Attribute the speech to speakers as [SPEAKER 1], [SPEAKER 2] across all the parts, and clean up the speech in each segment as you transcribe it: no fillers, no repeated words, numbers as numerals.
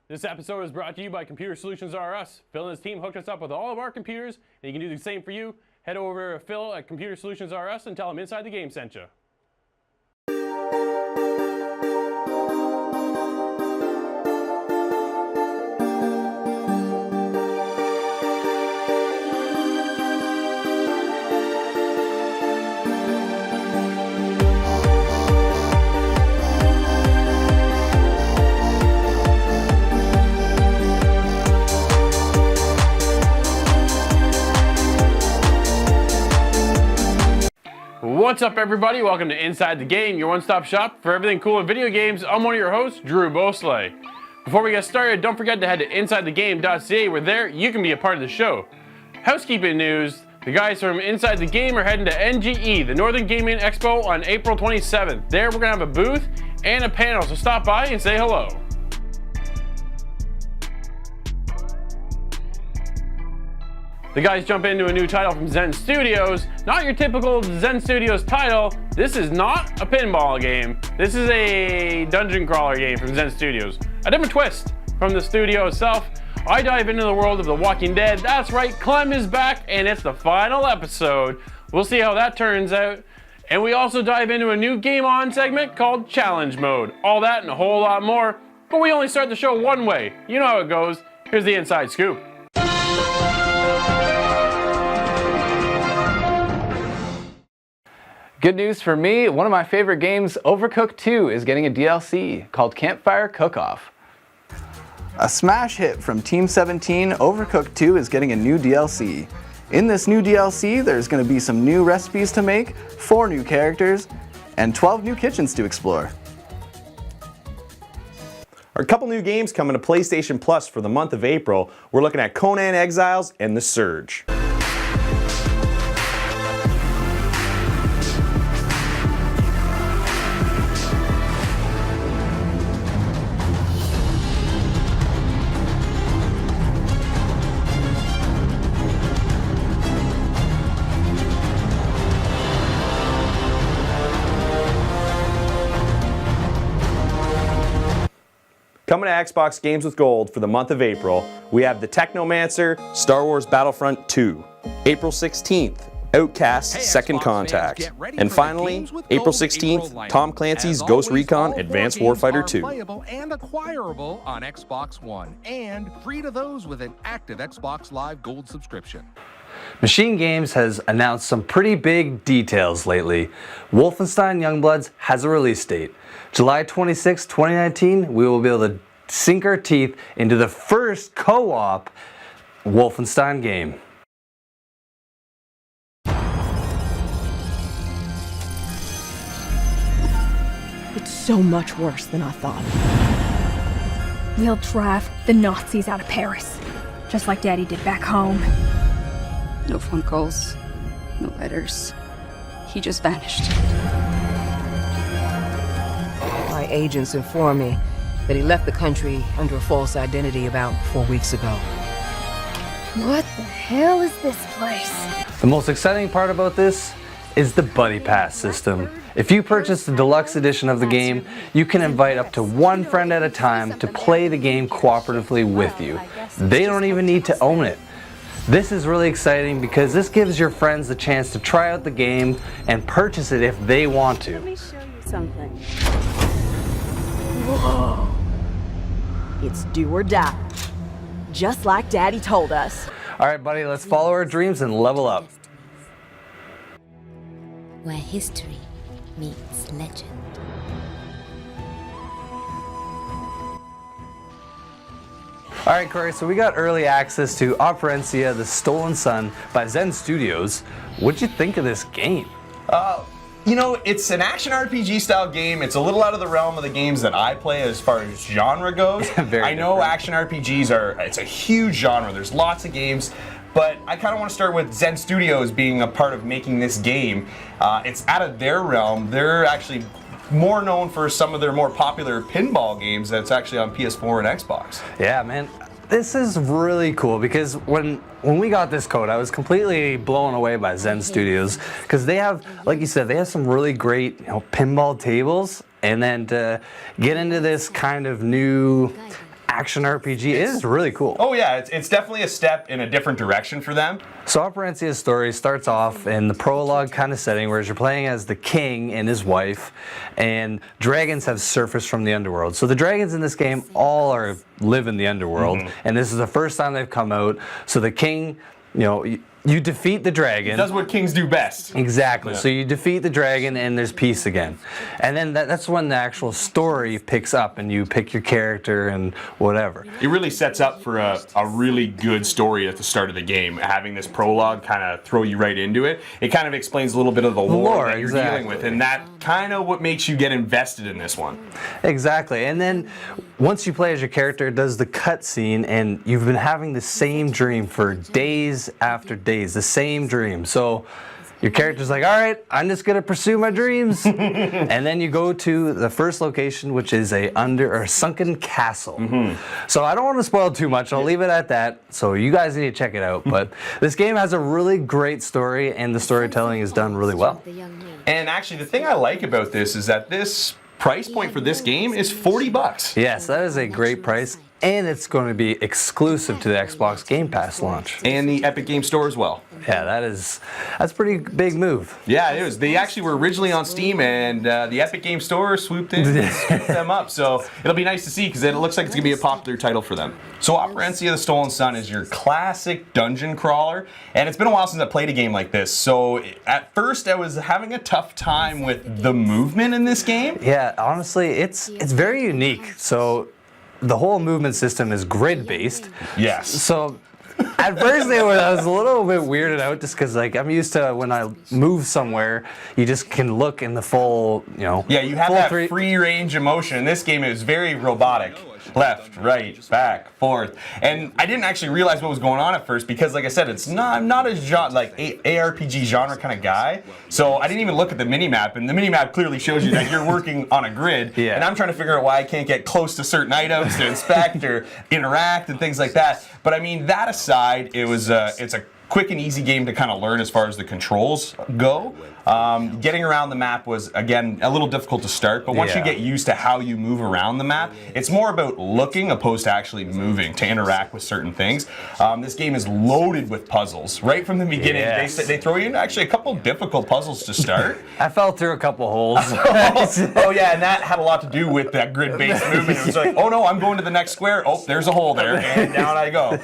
[SPEAKER 1] This episode is brought to you by Computer Solutions R Us. Phil and his team hooked us up with all of our computers, and you can do the same for you. Head over to Phil at Computer Solutions R Us and tell him Inside the Game sent you. What's up, everybody? Welcome to Inside the Game, your one-stop shop for everything cool in video games. I'm one of your hosts, Drew Bosley. Before we get started, don't forget to head to InsideTheGame.ca, where there you can be a part of the show. Housekeeping news: the guys from Inside the Game are heading to NGE, the Northern Gaming Expo, on April 27th. There we're going to have a booth and a panel, so stop by and say hello. The guys jump into a new title from Zen Studios. Not your typical Zen Studios title. This is not a pinball game. This is a dungeon crawler game from Zen Studios. A different twist from the studio itself. I dive into the world of The Walking Dead. That's right, Clem is back, and it's the final episode. We'll see how that turns out. And we also dive into a new Game On segment called Challenge Mode. All that and a whole lot more. But we only start the show one way. You know how it goes. Here's the inside scoop.
[SPEAKER 2] Good news for me, one of my favorite games, Overcooked 2, is getting a DLC called Campfire Cook-Off. A smash hit from Team 17, Overcooked 2 is getting a new DLC. In this new DLC, there's going to be some new recipes to make, 4 new characters, and 12 new kitchens to explore.
[SPEAKER 3] A couple new games coming to PlayStation Plus for the month of April. We're looking at Conan Exiles and The Surge. Coming to Xbox Games with Gold for the month of April, we have The Technomancer, Star Wars Battlefront 2. April 16th, Outcast Second Contact. And finally, April 16th, Tom Clancy's Ghost Recon Advanced Warfighter 2.
[SPEAKER 4] Playable and acquirable on Xbox One, and free to those with an active Xbox Live Gold subscription.
[SPEAKER 2] Machine Games has announced some pretty big details lately. Wolfenstein Youngbloods has a release date. July 26, 2019, we will be able to sink our teeth into the first co-op Wolfenstein game.
[SPEAKER 5] It's so much worse than I thought.
[SPEAKER 6] We'll drive the Nazis out of Paris, just like Daddy did back home.
[SPEAKER 7] No phone calls, no letters. He just vanished.
[SPEAKER 8] My agents informed me that he left the country under a false identity about 4 weeks ago.
[SPEAKER 6] What the hell is this place?
[SPEAKER 2] The most exciting part about this is the Buddy Pass system. If you purchase the deluxe edition of the game, you can invite up to one friend at a time to play the game cooperatively with you. They don't even need to own it. This is really exciting because this gives your friends the chance to try out the game and purchase it if they want to.
[SPEAKER 5] Let me show you something.
[SPEAKER 6] Whoa.
[SPEAKER 5] It's do or die. Just like Daddy told us.
[SPEAKER 2] All right, buddy, let's follow our dreams and level up.
[SPEAKER 9] Where history meets legend.
[SPEAKER 2] All right, Corey, so we got early access to Operencia, The Stolen Sun by Zen Studios. What'd you think of this game?
[SPEAKER 3] You know, it's an action RPG style game. It's a little out of the realm of the games that I play as far as genre goes. I know action RPGs it's a huge genre. There's lots of games, but I kind of want to start with Zen Studios being a part of making this game. It's out of their realm. They're actually more known for some of their more popular pinball games that's actually on PS4 and Xbox.
[SPEAKER 2] Yeah, man. This is really cool because when we got this code, I was completely blown away by Zen Studios because they have, like you said, they have some really great, pinball tables, and then to get into this kind of new action RPG. It is really cool.
[SPEAKER 3] Oh yeah, it's definitely a step in a different direction for them.
[SPEAKER 2] So Operencia's story starts off in the prologue kind of setting where you're playing as the king and his wife, and dragons have surfaced from the underworld. So the dragons in this game all live in the underworld, and this is the first time they've come out. So the king, you defeat the dragon.
[SPEAKER 3] That's what kings do best.
[SPEAKER 2] Exactly.
[SPEAKER 3] Yeah.
[SPEAKER 2] So you defeat the dragon and there's peace again. And then that's when the actual story picks up and you pick your character and whatever.
[SPEAKER 3] It really sets up for a really good story at the start of the game. Having this prologue kind of throw you right into it. It kind of explains a little bit of the lore that you're dealing with. And that kind of what makes you get invested in this one.
[SPEAKER 2] Exactly. And then once you play as your character, it does the cutscene and you've been having the same dream for days after days. The same dream. So your character's like, all right, I'm just gonna pursue my dreams. And then you go to the first location, which is a sunken castle. So I don't want to spoil too much. I'll leave it at that. So you guys need to check it out. But this game has a really great story and the storytelling is done really well.
[SPEAKER 3] And actually, the thing I like about this is that this price point for this game is $40.
[SPEAKER 2] Yes, that is a great price. And it's going to be exclusive to the Xbox Game Pass launch.
[SPEAKER 3] And the Epic Game Store as well.
[SPEAKER 2] Yeah, that's a pretty big move.
[SPEAKER 3] Yeah, it was. They actually were originally on Steam, and the Epic Game Store swooped in and scooped them up. So it'll be nice to see, because it looks like it's going to be a popular title for them. So Operencia the Stolen Sun is your classic dungeon crawler, and it's been a while since I played a game like this. So at first I was having a tough time with the movement in this game.
[SPEAKER 2] Yeah, honestly, it's very unique. So the whole movement system is grid-based.
[SPEAKER 3] Yes.
[SPEAKER 2] So at first I was a little bit weirded out just because I'm used to when I move somewhere, you just can look in the full,
[SPEAKER 3] Yeah, you have that free range of motion. In this game, it was very robotic. Left, right, back, forth. And I didn't actually realize what was going on at first because, like I said, I'm not a ARPG genre kind of guy. So I didn't even look at the minimap, and the minimap clearly shows you that you're working on a grid.
[SPEAKER 2] Yeah.
[SPEAKER 3] And I'm trying to figure out why I can't get close to certain items to inspect or interact and things like that. But I mean, that aside, it's a quick and easy game to kind of learn as far as the controls go. Getting around the map was, again, a little difficult to start, but once you get used to how you move around the map, it's more about looking opposed to actually moving to interact with certain things. This game is loaded with puzzles. Right from the beginning, they throw you in actually a couple difficult puzzles to start.
[SPEAKER 2] I fell through a couple holes.
[SPEAKER 3] Oh yeah, and that had a lot to do with that grid-based movement. It was like, oh no, I'm going to the next square. Oh, there's a hole there, and down I go.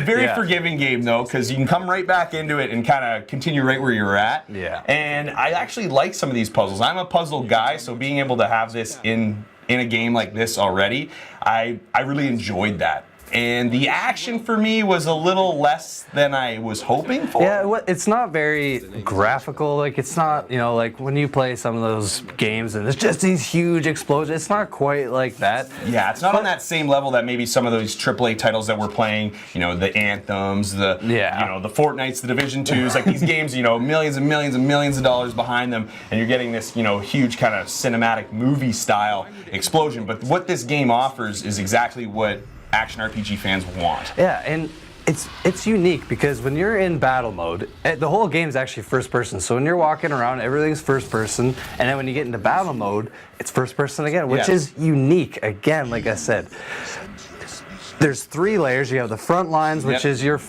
[SPEAKER 3] Very forgiving game though, because you can come right back into it and kind of continue right where you were at.
[SPEAKER 2] Yeah.
[SPEAKER 3] And I actually like some of these puzzles. I'm a puzzle guy, so being able to have this in a game like this already, I really enjoyed that. And the action for me was a little less than I was hoping for.
[SPEAKER 2] Yeah, it's not very graphical. It's not, like when you play some of those games and it's just these huge explosions. It's not quite like that.
[SPEAKER 3] Yeah, it's not on that same level that maybe some of those AAA titles that we're playing, the Anthems, the Fortnites, the Division 2s, like these games, millions and millions and millions of dollars behind them, and you're getting this, huge kind of cinematic movie style explosion. But what this game offers is exactly what action RPG fans want.
[SPEAKER 2] Yeah, and it's unique because when you're in battle mode, the whole game's actually first person. So when you're walking around, everything's first person, and then when you get into battle mode, it's first person again, which is unique. Again, like I said, there's 3 layers. You have the front lines, which is your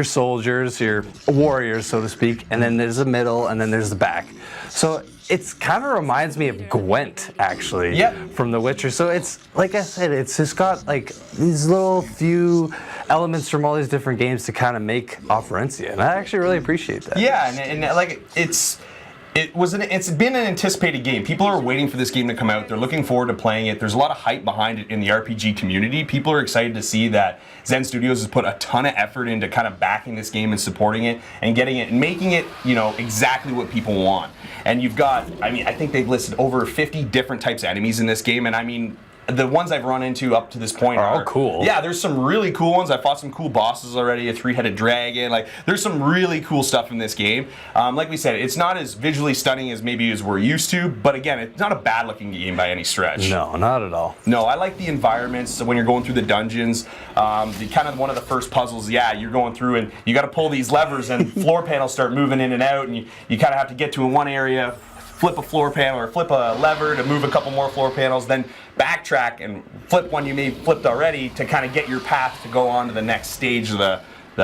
[SPEAKER 2] soldiers, your warriors, so to speak, and then there's the middle, and then there's the back. So it kind of reminds me of Gwent, actually, from The Witcher. So it's, like I said, it's just got these little few elements from all these different games to kind of make Operencia, and I actually really appreciate that.
[SPEAKER 3] Yeah, and it's been an anticipated game. People are waiting for this game to come out. They're looking forward to playing it. There's a lot of hype behind it in the RPG community. People are excited to see that Zen Studios has put a ton of effort into kind of backing this game and supporting it and getting it and making it, exactly what people want. And you've got, I think they've listed over 50 different types of enemies in this game, and the ones I've run into up to this point are
[SPEAKER 2] all cool.
[SPEAKER 3] Yeah, there's some really cool ones. I fought some cool bosses already, a 3-headed dragon. There's some really cool stuff in this game. Like we said, it's not as visually stunning as maybe as we're used to, but again, it's not a bad looking game by any stretch.
[SPEAKER 2] No, not at all.
[SPEAKER 3] No, I like the environments. So when you're going through the dungeons, one of the first puzzles, you're going through and you got to pull these levers and floor panels start moving in and out, and you kind of have to get to in one area, flip a floor panel or flip a lever to move a couple more floor panels, then backtrack and flip one you may have flipped already to kind of get your path to go on to the next stage of the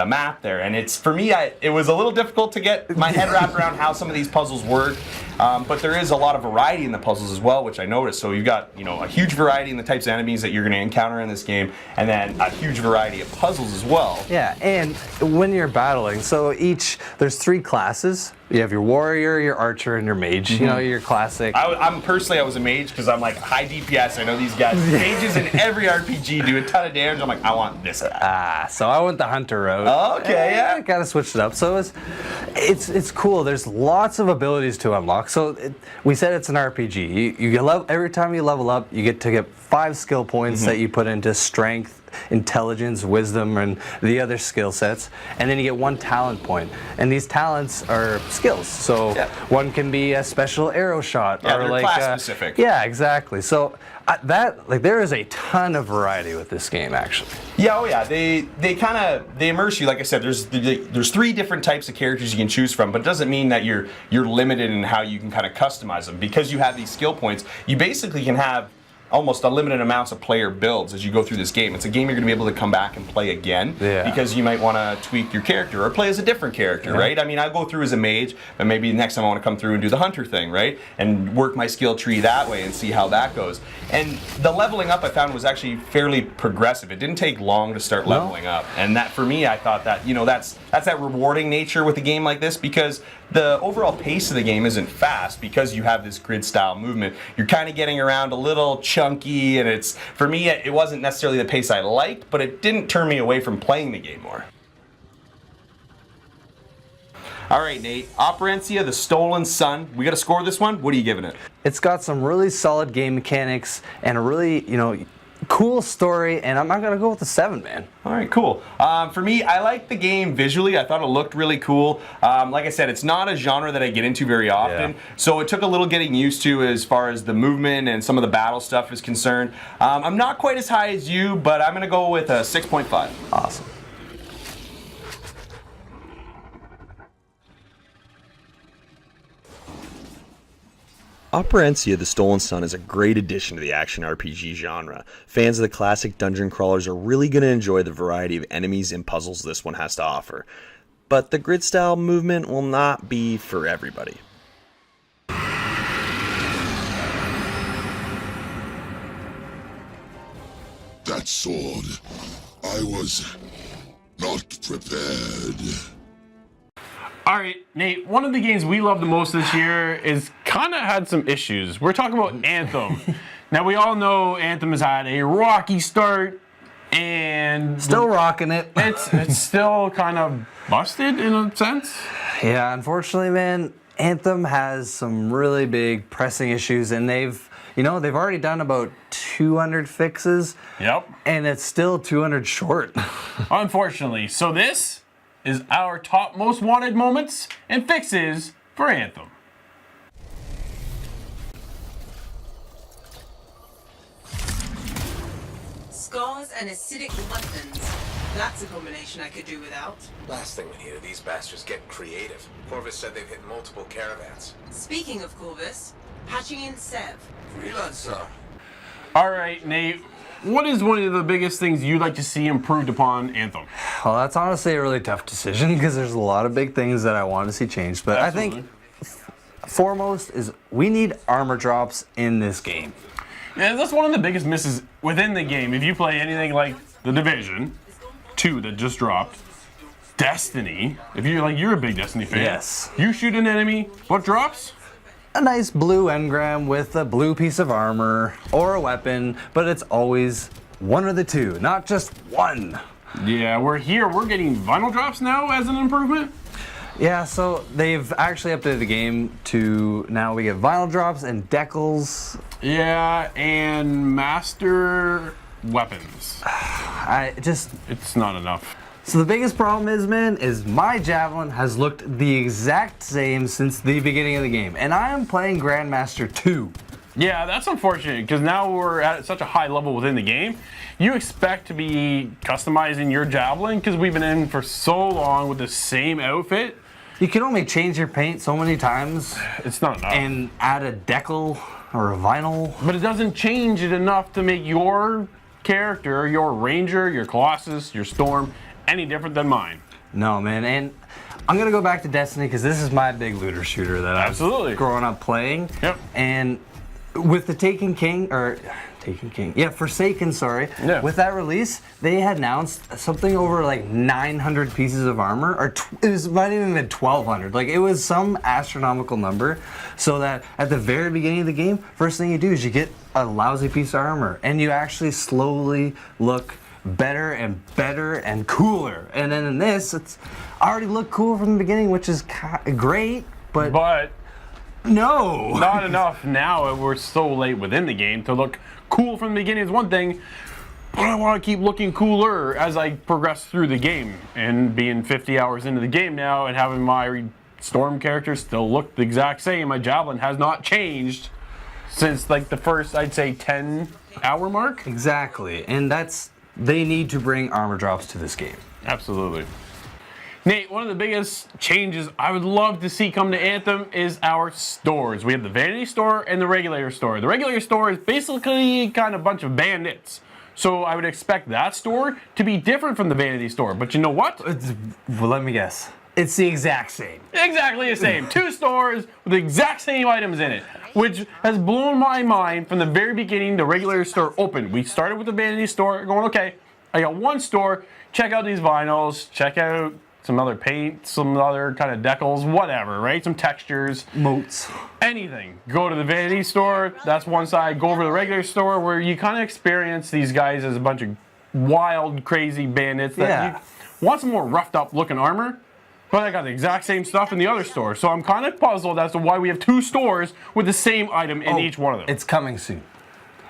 [SPEAKER 3] map there. And it's, for me, it was a little difficult to get my head wrapped around how some of these puzzles work, but there is a lot of variety in the puzzles as well, which I noticed. So you've got, you know, a huge variety in the types of enemies that you're going to encounter in this game, and then a huge variety of puzzles as well.
[SPEAKER 2] Yeah, and when you're battling, so there's 3 classes. You have your warrior, your archer, and your mage. You know, your classic.
[SPEAKER 3] I was a mage because I'm like high DPS. I know these guys. Mages in every RPG do a ton of damage. I'm like, I want this guy.
[SPEAKER 2] So I went the hunter route.
[SPEAKER 3] Okay, yeah.
[SPEAKER 2] I kind of switched it up. So it's cool. There's lots of abilities to unlock. So we said it's an RPG. Every time you level up, you get to get 5 skill points that you put into strength, intelligence, wisdom, and the other skill sets, and then you get 1 talent point. And these talents are skills. So one can be a special arrow shot,
[SPEAKER 3] or
[SPEAKER 2] they're
[SPEAKER 3] like class specific.
[SPEAKER 2] Yeah, exactly. So there is a ton of variety with this game, actually.
[SPEAKER 3] Yeah, oh yeah. They immerse you. Like I said, there's 3 different types of characters you can choose from, but it doesn't mean that you're limited in how you can kind of customize them. Because you have these skill points, you basically can have almost unlimited amounts of player builds as you go through this game. It's a game you're going to be able to come back and play again because you might want to tweak your character or play as a different character, right? I mean, I go through as a mage, but maybe next time I want to come through and do the hunter thing, right? And work my skill tree that way and see how that goes. And the leveling up I found was actually fairly progressive. It didn't take long to start leveling up. And that, for me, I thought that, you know, that's that rewarding nature with a game like this, because the overall pace of the game isn't fast because you have this grid style movement. You're kind of getting around a little chunky, and it's, for me, it wasn't necessarily the pace I liked, but it didn't turn me away from playing the game more. All right, Nate, Operencia, The Stolen Sun. We got to score this one. What are you giving it?
[SPEAKER 2] It's got some really solid game mechanics and a really, cool story, and I'm going to go with a 7, man.
[SPEAKER 3] All right, cool. For me, I like the game visually. I thought it looked really cool. Like I said, it's not a genre that I get into very often, so it took a little getting used to as far as the movement and some of the battle stuff is concerned. I'm not quite as high as you, but I'm going to go with a 6.5.
[SPEAKER 2] Awesome.
[SPEAKER 10] Operencia, The Stolen Sun is a great addition to the action RPG genre. Fans of the classic dungeon crawlers are really going to enjoy the variety of enemies and puzzles this one has to offer. But the grid style movement will not be for everybody.
[SPEAKER 11] That sword, I was not prepared.
[SPEAKER 1] All right, Nate, one of the games we love the most this year is kind of had some issues. We're talking about Anthem. Now, we all know Anthem has had a rocky start, and
[SPEAKER 2] still rocking it.
[SPEAKER 1] It's still kind of busted in a sense.
[SPEAKER 2] Yeah, unfortunately, man, Anthem has some really big pressing issues, and they've already done about 200 fixes.
[SPEAKER 1] Yep.
[SPEAKER 2] And it's still 200 short.
[SPEAKER 1] Unfortunately. So this is our top most wanted moments and fixes for Anthem.
[SPEAKER 12] Scars and acidic weapons. That's a combination I could do without.
[SPEAKER 13] Last thing we need are these bastards getting creative. Corvus said they've hit multiple caravans.
[SPEAKER 12] Speaking of Corvus, patching in Sev.
[SPEAKER 13] Freelancer.
[SPEAKER 1] All right, Nate. What is one of the biggest things you'd like to see improved upon Anthem?
[SPEAKER 2] Well, that's honestly a really tough decision because there's a lot of big things that I want to see changed. But absolutely. I think foremost is we need armor drops in this game.
[SPEAKER 1] Yeah, that's one of the biggest misses within the game. If you play anything like The Division 2 that just dropped, Destiny, if you're a big Destiny fan.
[SPEAKER 2] Yes.
[SPEAKER 1] You shoot an enemy, what drops?
[SPEAKER 2] A nice blue engram with a blue piece of armor or a weapon, but it's always one of the two, not just one.
[SPEAKER 1] Yeah, we're getting vinyl drops now as an improvement.
[SPEAKER 2] Yeah, so they've actually updated the game to now we get vinyl drops and decals.
[SPEAKER 1] Yeah, and master weapons. It's not enough.
[SPEAKER 2] So the biggest problem is, man, is my Javelin has looked the exact same since the beginning of the game. And I am playing Grandmaster 2.
[SPEAKER 1] Yeah, that's unfortunate, because now we're at such a high level within the game. You expect to be customizing your Javelin, because we've been in for so long with the same outfit.
[SPEAKER 2] You can only change your paint so many times.
[SPEAKER 1] It's not enough.
[SPEAKER 2] And add a decal or a vinyl.
[SPEAKER 1] But it doesn't change it enough to make your character, your ranger, your colossus, your storm, any different than mine.
[SPEAKER 2] No, man. And I'm going to go back to Destiny because this is my big looter shooter that I was growing up playing.
[SPEAKER 1] Yep.
[SPEAKER 2] And with the Forsaken, sorry.
[SPEAKER 1] Yeah.
[SPEAKER 2] With that release, they had announced something over like 900 pieces of armor, or it might even been 1,200. Like, it was some astronomical number. So that at the very beginning of the game, first thing you do is you get a lousy piece of armor, and you actually slowly look better and cooler. And then in this, it's already looked cool from the beginning, which is great, but no,
[SPEAKER 1] not enough now. We're so late within the game to look cool from the beginning is one thing, but I want to keep looking cooler as I progress through the game. And being 50 hours into the game now and having my storm character still look the exact same, my javelin has not changed since like the first, I'd say, 10-hour mark.
[SPEAKER 2] Exactly, and they need to bring armor drops to this game.
[SPEAKER 1] Absolutely. Nate, one of the biggest changes I would love to see come to Anthem is our stores. We have the Vanity Store and the Regulator Store. The Regulator Store is basically kind of a bunch of bandits. So I would expect that store to be different from the Vanity Store. But you know what?
[SPEAKER 2] Well, let me guess. It's the exact same.
[SPEAKER 1] Exactly the same. Two stores with the exact same items in it, which has blown my mind from the very beginning the Regulator Store opened. We started with the Vanity Store going, okay, I got one store, check out these vinyls, check out some other paint, some other kind of decals, whatever, right? Some textures.
[SPEAKER 2] Moats.
[SPEAKER 1] Anything. Go to the Vanity Store, that's one side. Go over to the Regular Store where you kind of experience these guys as a bunch of wild, crazy bandits that you want some more roughed up looking armor, but I got the exact same stuff in the other store. So I'm kind of puzzled as to why we have two stores with the same item in each one of them.
[SPEAKER 2] It's coming soon.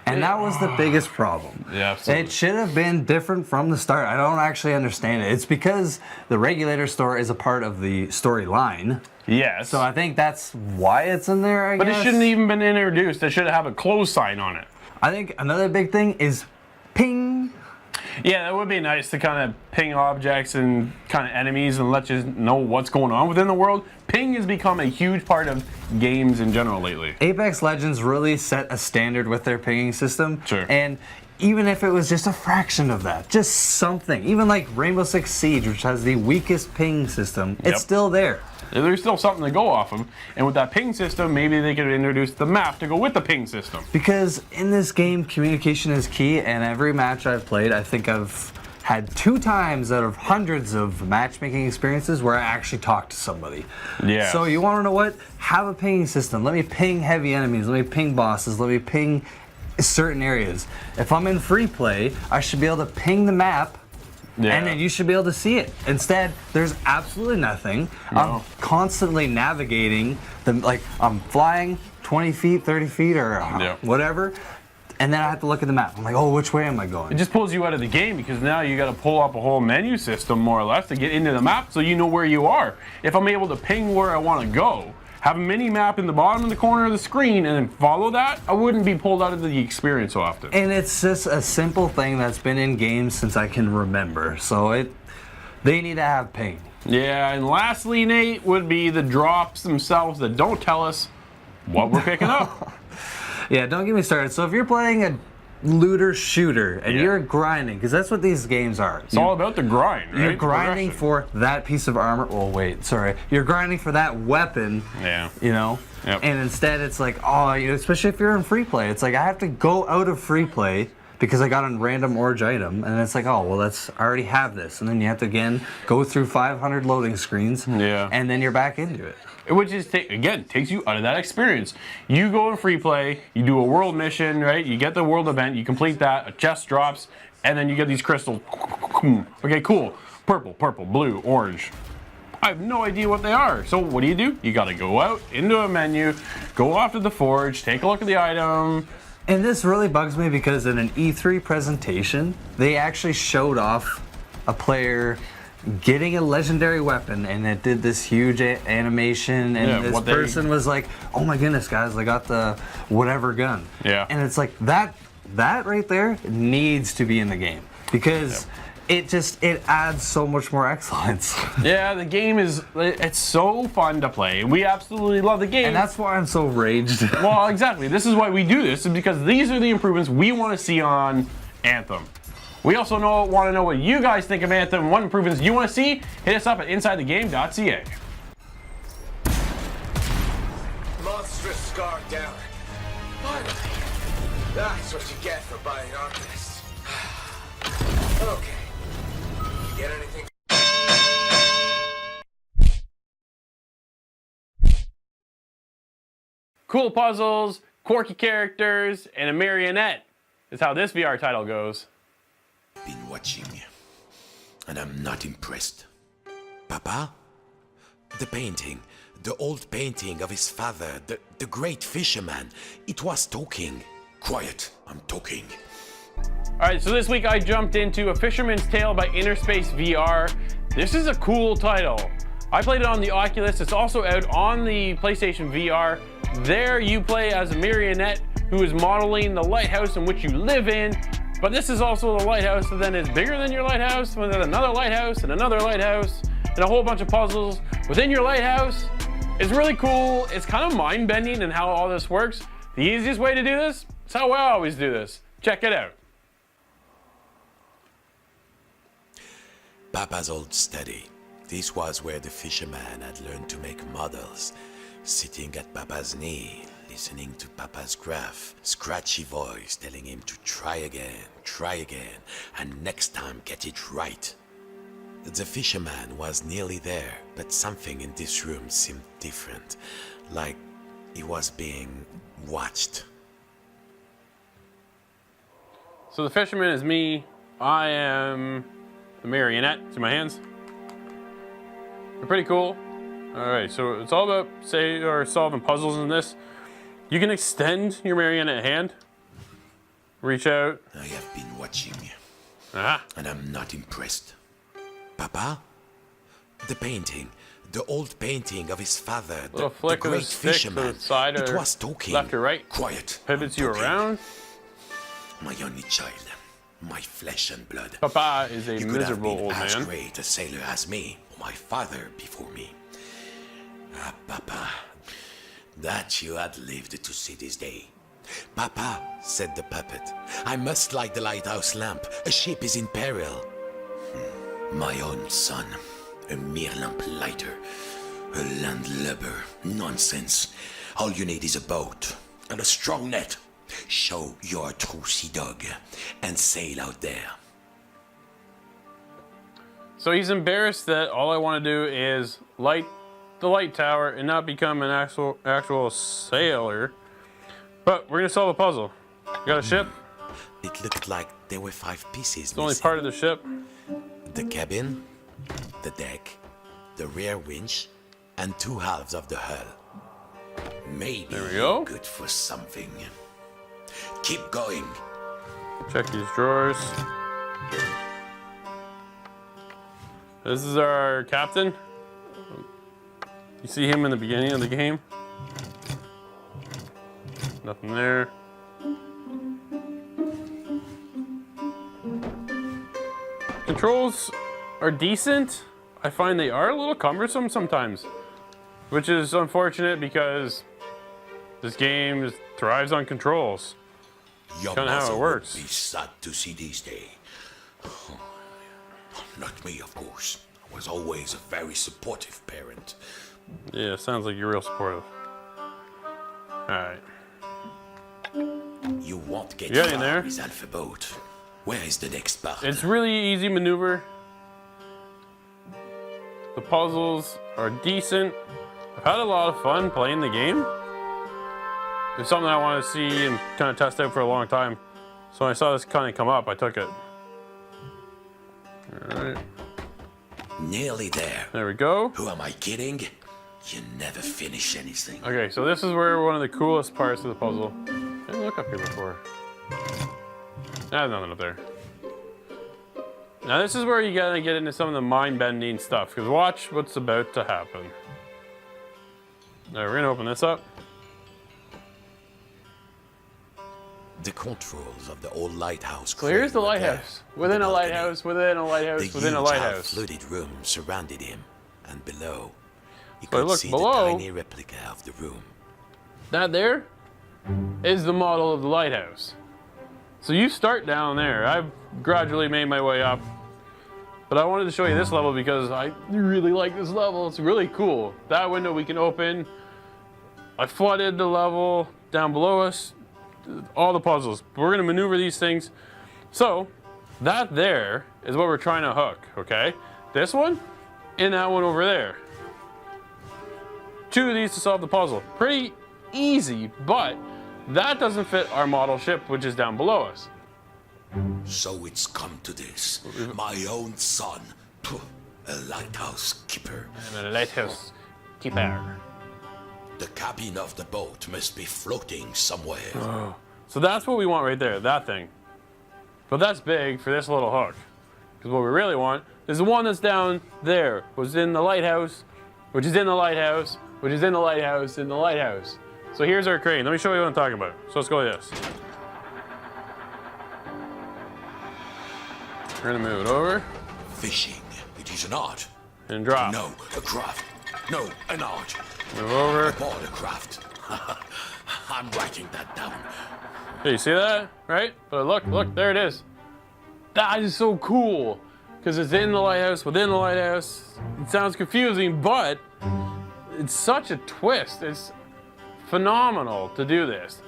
[SPEAKER 2] And that was the biggest problem.
[SPEAKER 1] Yeah, absolutely.
[SPEAKER 2] It should have been different from the start. I don't actually understand it. It's because the Regulator Store is a part of the storyline.
[SPEAKER 1] Yes.
[SPEAKER 2] So I think that's why it's in there, I guess.
[SPEAKER 1] But it shouldn't even been introduced. It should have a close sign on it.
[SPEAKER 2] I think another big thing is ping.
[SPEAKER 1] Yeah, that would be nice to kind of ping objects and kind of enemies and let you know what's going on within the world. Ping has become a huge part of games in general lately.
[SPEAKER 2] Apex Legends really set a standard with their pinging system.
[SPEAKER 1] Sure.
[SPEAKER 2] And even if it was just a fraction of that, just something, even like Rainbow Six Siege, which has the weakest ping system, it's still there.
[SPEAKER 1] There's still something to go off of. And with that ping system, maybe they could introduce the map to go with the ping system.
[SPEAKER 2] Because in this game, communication is key, and every match I've played, I think I've had 2 times out of hundreds of matchmaking experiences where I actually talked to somebody.
[SPEAKER 1] Yeah.
[SPEAKER 2] So you want to know what? Have a pinging system. Let me ping heavy enemies. Let me ping bosses. Let me ping certain areas. If I'm in free play, I should be able to ping the map. Yeah. And then you should be able to see it. Instead, there's absolutely nothing.
[SPEAKER 1] No.
[SPEAKER 2] I'm constantly navigating, like I'm flying 20 feet, 30 feet, or whatever, and then I have to look at the map. I'm like, oh, which way am I going?
[SPEAKER 1] It just pulls you out of the game because now you got to pull up a whole menu system, more or less, to get into the map so you know where you are. If I'm able to ping where I want to go, have a mini map in the bottom of the corner of the screen and then follow that, I wouldn't be pulled out of the experience so often.
[SPEAKER 2] And it's just a simple thing that's been in games since I can remember. So they need to have ping.
[SPEAKER 1] Yeah, and lastly, Nate, would be the drops themselves that don't tell us what we're picking up.
[SPEAKER 2] Yeah, don't get me started. So if you're playing a looter shooter and you're grinding, because that's what these games are.
[SPEAKER 1] It's all about the grind, right?
[SPEAKER 2] You're grinding for that piece of armor. Oh wait, sorry. You're grinding for that weapon.
[SPEAKER 1] Yeah.
[SPEAKER 2] You know.
[SPEAKER 1] Yep.
[SPEAKER 2] And instead, it's like, oh, you know, especially if you're in free play, it's like I have to go out of free play because I got a random orange item, and it's like, oh well, I already have this, and then you have to again go through 500 loading screens.
[SPEAKER 1] Yeah.
[SPEAKER 2] And then you're back into it.
[SPEAKER 1] Which is, again, takes you out of that experience. You go in free play, you do a world mission, right? You get the world event, you complete that, a chest drops, and then you get these crystals. Okay, cool. Purple, purple, blue, orange. I have no idea what they are. So what do? You gotta go out into a menu, go off to the forge, take a look at the item.
[SPEAKER 2] And this really bugs me because in an E3 presentation, they actually showed off a player getting a legendary weapon, and it did this huge animation, and this person was like, oh my goodness guys, I got the whatever gun.
[SPEAKER 1] Yeah.
[SPEAKER 2] And it's like that right there needs to be in the game, because it adds so much more excellence.
[SPEAKER 1] Yeah, the game it's so fun to play. We absolutely love the game.
[SPEAKER 2] And that's why I'm so raged.
[SPEAKER 1] Well, exactly. This is why we do this, is because these are the improvements we want to see on Anthem. We also want to know what you guys think of Anthem, what improvements you want to see. Hit us up at insidethegame.ca.
[SPEAKER 13] Monstrous scar down. Finally. That's what you get for buying Arcanist. Okay. You get anything?
[SPEAKER 1] Cool puzzles, quirky characters, and a marionette is how this VR title goes.
[SPEAKER 14] Been watching, and I'm not impressed. Papa? The painting, the old painting of his father, the great fisherman, it was talking. Quiet, I'm talking.
[SPEAKER 1] Alright, so this week I jumped into A Fisherman's Tale by Innerspace VR. This is a cool title. I played it on the Oculus, it's also out on the PlayStation VR. There you play as a marionette who is modeling the lighthouse in which you live in. But this is also the lighthouse that then is bigger than your lighthouse, and then another lighthouse, and another lighthouse, and a whole bunch of puzzles within your lighthouse. It's really cool. It's kind of mind-bending in how all this works. The easiest way to do this is how I always do this. Check it out.
[SPEAKER 14] Papa's old study. This was where the fisherman had learned to make models. Sitting at Papa's knee, listening to Papa's graph, scratchy voice telling him to try again, and next time get it right. The fisherman was nearly there, but something in this room seemed different, like he was being watched.
[SPEAKER 1] So the fisherman is me. I am the marionette. See my hands? They're pretty cool. Alright, so it's all about solving puzzles in this. You can extend your marionette hand. Reach out.
[SPEAKER 14] I have been watching,
[SPEAKER 1] and
[SPEAKER 14] I'm not impressed. Papa? The painting, the old painting of his father, the
[SPEAKER 1] flick
[SPEAKER 14] great
[SPEAKER 1] of the stick
[SPEAKER 14] fisherman,
[SPEAKER 1] to the side
[SPEAKER 14] it
[SPEAKER 1] or
[SPEAKER 14] was talking.
[SPEAKER 1] left or right.
[SPEAKER 14] Quiet.
[SPEAKER 1] Pivots you around.
[SPEAKER 14] My only child, my flesh and blood.
[SPEAKER 1] Papa is a
[SPEAKER 14] you
[SPEAKER 1] miserable
[SPEAKER 14] could have been
[SPEAKER 1] old
[SPEAKER 14] as
[SPEAKER 1] man.
[SPEAKER 14] great a sailor as me, or my father before me. Ah, Papa, that you had lived to see this day. Papa, said the puppet, I must light the lighthouse lamp. A ship is in peril. My own son, a mere lamp lighter, a landlubber. Nonsense. All you need is a boat and a strong net. Show your true sea dog and sail out there.
[SPEAKER 1] So he's embarrassed that all I want to do is light the light tower and not become an actual sailor. But we're gonna solve a puzzle. You got a ship?
[SPEAKER 14] It looked like there were 5 pieces.
[SPEAKER 1] It's only part of the ship.
[SPEAKER 14] The cabin, the deck, the rear winch, and 2 halves of the hull. Maybe
[SPEAKER 1] there we go.
[SPEAKER 14] Good for something. Keep going.
[SPEAKER 1] Check these drawers. This is our captain. You see him in the beginning of the game. Nothing there. Controls are decent. I find they are a little cumbersome sometimes, which is unfortunate because this game thrives on controls.
[SPEAKER 14] Your
[SPEAKER 1] kind of how it works.
[SPEAKER 14] Be sad to see this day. Not me, of course. I was always a very supportive parent.
[SPEAKER 1] Yeah, sounds like you're real supportive. Alright.
[SPEAKER 14] You won't get
[SPEAKER 1] in there.
[SPEAKER 14] With Alpha Boat. Where is the next part?
[SPEAKER 1] It's really easy maneuver. The puzzles are decent. I've had a lot of fun playing the game. It's something I want to see and kind of test out for a long time. So when I saw this kind of come up, I took it. Alright.
[SPEAKER 14] Nearly there.
[SPEAKER 1] There we go.
[SPEAKER 14] Who am I kidding? You never finish anything.
[SPEAKER 1] Okay, so this is where one of the coolest parts of the puzzle. I didn't look up here before. There's nothing up there. Now this is where you gotta get into some of the mind-bending stuff, because watch what's about to happen. Now we're gonna open this up.
[SPEAKER 14] the controls of the old lighthouse.
[SPEAKER 1] So here's the lighthouse. Within a lighthouse, within a lighthouse, within a lighthouse.
[SPEAKER 14] The huge, flooded room surrounded him, and below, he
[SPEAKER 1] But
[SPEAKER 14] could
[SPEAKER 1] look,
[SPEAKER 14] see
[SPEAKER 1] below,
[SPEAKER 14] the tiny replica of the room.
[SPEAKER 1] That there is the model of the lighthouse. So you start down there. I've gradually made my way up. But I wanted to show you this level because I really like this level. It's really cool. That window we can open. I flooded the level down below us. All the puzzles. We're gonna maneuver these things. So that there is what we're trying to hook, okay? This one and that one over there. 2 of these to solve the puzzle. Pretty easy, but that doesn't fit our model ship, which is down below us.
[SPEAKER 14] So it's come to this. My own son, a lighthouse keeper.
[SPEAKER 1] I'm a lighthouse keeper.
[SPEAKER 14] The cabin of the boat must be floating somewhere.
[SPEAKER 1] Oh. So that's what we want right there, that thing. But that's big for this little hook. Because what we really want is the one that's down there, was in the lighthouse, which is in the lighthouse, which is in the lighthouse, in the lighthouse. So here's our crane. Let me show you what I'm talking about. So let's go like this. We're gonna move it over.
[SPEAKER 14] Fishing. It is an art.
[SPEAKER 1] And drop.
[SPEAKER 14] No, a craft. No, an art.
[SPEAKER 1] Move over.
[SPEAKER 14] A border craft. I'm writing that down.
[SPEAKER 1] Hey, you see that? Right? But look, there it is. That is so cool. Because it's in the lighthouse, within the lighthouse. It sounds confusing, but it's such a twist. It's phenomenal to do this.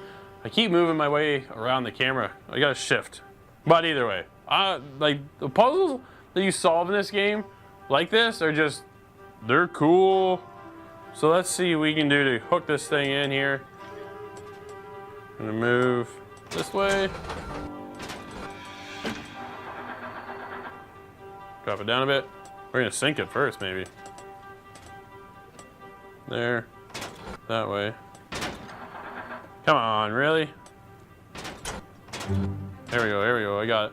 [SPEAKER 1] I keep moving my way around the camera. I gotta shift. But either way, like the puzzles that you solve in this game, like this, are just, they're cool. So let's see what we can do to hook this thing in here. I'm gonna move this way. Drop it down a bit. We're gonna sink it first, maybe. There. That way. Come on, really? There we go, I got it.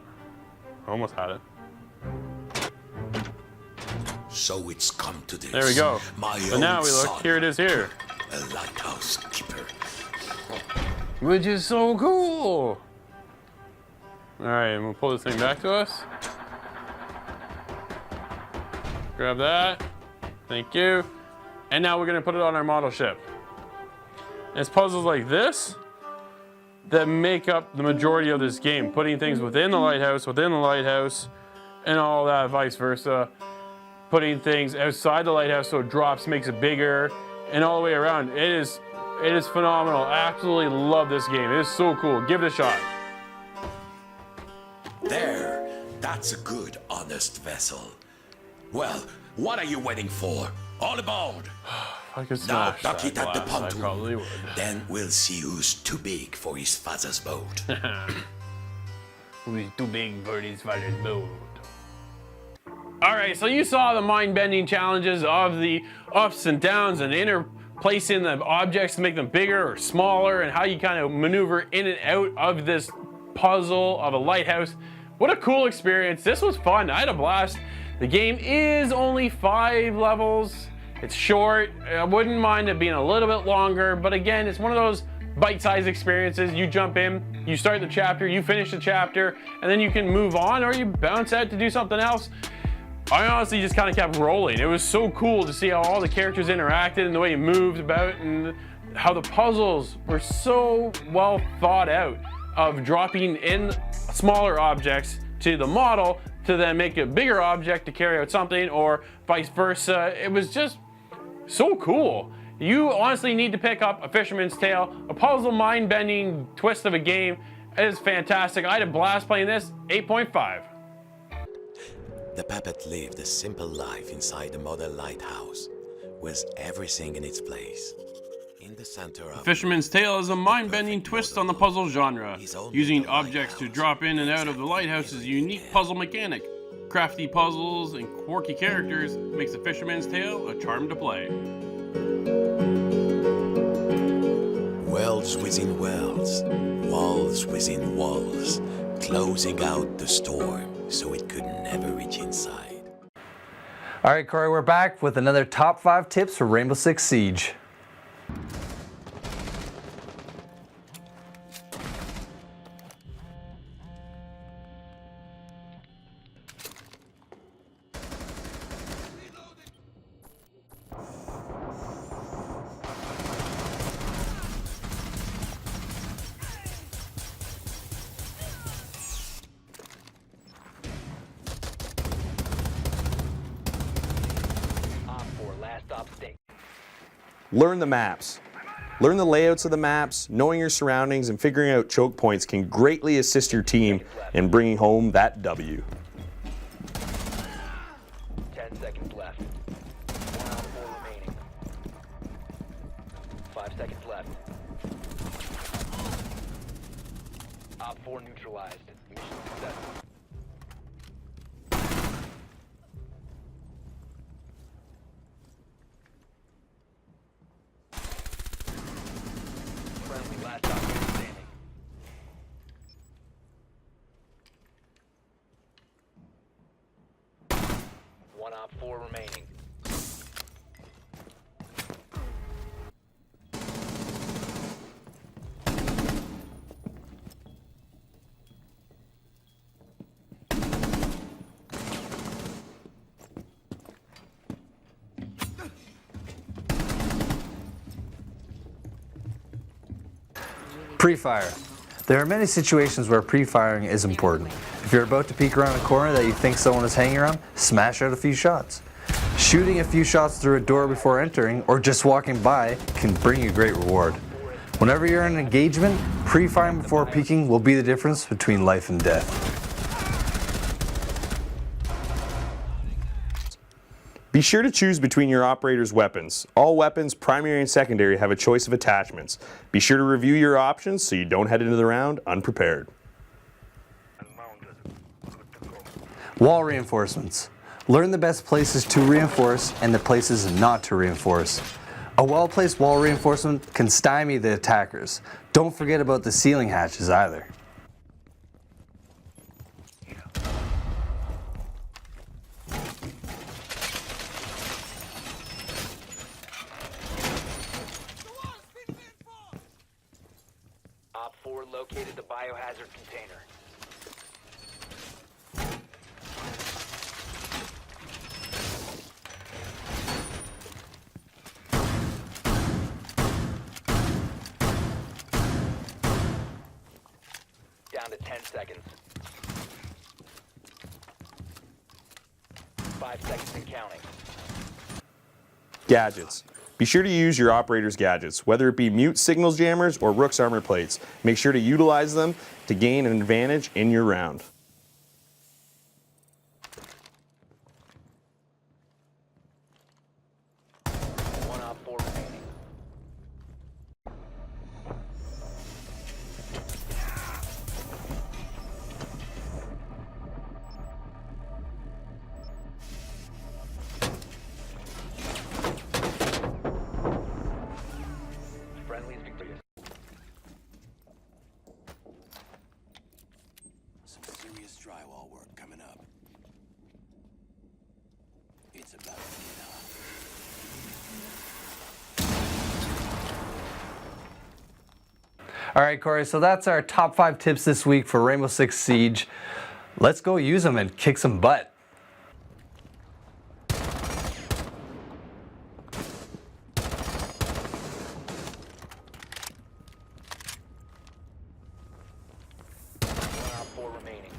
[SPEAKER 1] Almost had it.
[SPEAKER 14] So it's come to this.
[SPEAKER 1] There we go. And now we look,
[SPEAKER 14] son,
[SPEAKER 1] here it is here.
[SPEAKER 14] A lighthouse keeper.
[SPEAKER 1] Which is so cool. All right, and we'll pull this thing back to us. Grab that, thank you. And now we're gonna put it on our model ship. And it's puzzles like this that make up the majority of this game. Putting things within the lighthouse, and all that, vice versa. Putting things outside the lighthouse so it drops, makes it bigger, and all the way around. It is phenomenal. I absolutely love this game. It is so cool. Give it a shot.
[SPEAKER 14] There, that's a good, honest vessel. Well, what are you waiting for? All aboard!
[SPEAKER 1] I could
[SPEAKER 14] now
[SPEAKER 1] smash
[SPEAKER 14] dock
[SPEAKER 1] that
[SPEAKER 14] it at the
[SPEAKER 1] glass, I probably
[SPEAKER 14] pontoon.
[SPEAKER 1] would.
[SPEAKER 14] Then we'll see who's too big for his father's boat.
[SPEAKER 1] Who's too big for his father's boat? Alright, so you saw the mind-bending challenges of the ups and downs and interplacing the objects to make them bigger or smaller, and how you kind of maneuver in and out of this puzzle of a lighthouse. What a cool experience. This was fun. I had a blast. The game is only 5 levels. It's short. I wouldn't mind it being a little bit longer, but again, it's one of those bite-sized experiences. You jump in, you start the chapter, you finish the chapter, and then you can move on or you bounce out to do something else. I honestly just kind of kept rolling. It was so cool to see how all the characters interacted and the way you moved about, and how the puzzles were so well thought out of dropping in smaller objects to the model to then make a bigger object to carry out something, or vice versa. It was just so cool. You honestly need to pick up A Fisherman's Tale, a puzzle mind-bending twist of a game. It is fantastic. I had a blast playing this. 8.5.
[SPEAKER 14] The puppet lived a simple life inside the model lighthouse, with everything in its place. In the center of
[SPEAKER 1] Fisherman's Tale is a mind-bending twist on the puzzle genre. Using objects to drop in and out of the lighthouse's unique puzzle mechanic. Crafty puzzles and quirky characters makes A Fisherman's Tale a charm to play.
[SPEAKER 14] worlds within worlds, walls within walls, closing out the storm so it could never reach inside.
[SPEAKER 2] All right, Corey, we're back with another top 5 tips for Rainbow Six Siege.
[SPEAKER 10] Learn the maps. Learn the layouts of the maps, knowing your surroundings, and figuring out choke points can greatly assist your team in bringing home that W.
[SPEAKER 15] 10 seconds left. 1 out of 4 remaining. 5 seconds left. Op 4 neutralized. Mission successful. Friendly last operator standing. 1 op 4 remaining.
[SPEAKER 2] Pre-fire. There are many situations where pre-firing is important. If you're about to peek around a corner that you think someone is hanging around, smash out a few shots. Shooting a few shots through a door before entering or just walking by can bring you great reward. Whenever you're in an engagement, pre-firing before peeking will be the difference between life and death.
[SPEAKER 10] Be sure to choose between your operator's weapons. All weapons, primary and secondary, have a choice of attachments. Be sure to review your options so you don't head into the round unprepared.
[SPEAKER 2] Wall reinforcements. Learn the best places to reinforce and the places not to reinforce. A well-placed wall reinforcement can stymie the attackers. Don't forget about the ceiling hatches either.
[SPEAKER 15] Op 4 located the biohazard container. Down to 10 seconds. 5 seconds and counting.
[SPEAKER 10] Gadgets. Be sure to use your operator's gadgets, whether it be mute signals jammers or Rook's armor plates. Make sure to utilize them to gain an advantage in your round.
[SPEAKER 15] One op 4 remaining. Friendly is victorious.
[SPEAKER 14] Some serious drywall work coming up. It's about to get on.
[SPEAKER 2] All right, Corey, so that's our top 5 tips this week for Rainbow Six Siege. Let's go use them and kick some butt.
[SPEAKER 15] One op 4 remaining.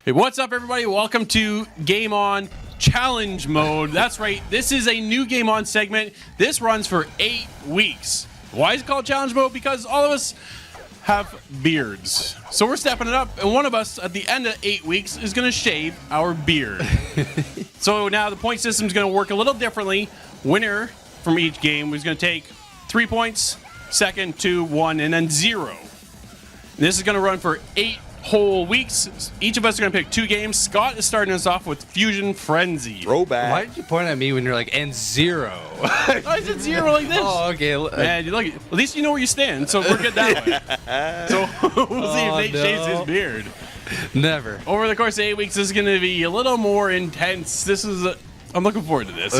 [SPEAKER 1] Hey, what's up, everybody? Welcome to Game On Challenge Mode. That's right, this is a new Game On segment. This runs for 8 weeks. Why is it called Challenge Mode? Because all of us have beards. So we're stepping it up, and one of us at the end of 8 weeks is gonna shave our beard. So now the point system is gonna work a little differently. Winner from each game is gonna take 3 points, second, 2, 1, and then 0. This is gonna run for 8 whole weeks. Each of us are going to pick 2 games. Scott is starting us off with Fusion Frenzy.
[SPEAKER 10] Throwback.
[SPEAKER 2] Why did you point at me when you're like, and 0?
[SPEAKER 1] I said 0 like this.
[SPEAKER 2] Oh, okay.
[SPEAKER 1] Man, you look, at least you know where you stand, so we're good that way. So we'll see if Nate shaves his beard.
[SPEAKER 2] Never.
[SPEAKER 1] Over the course of 8 weeks, this is going to be a little more intense. I'm looking forward to this.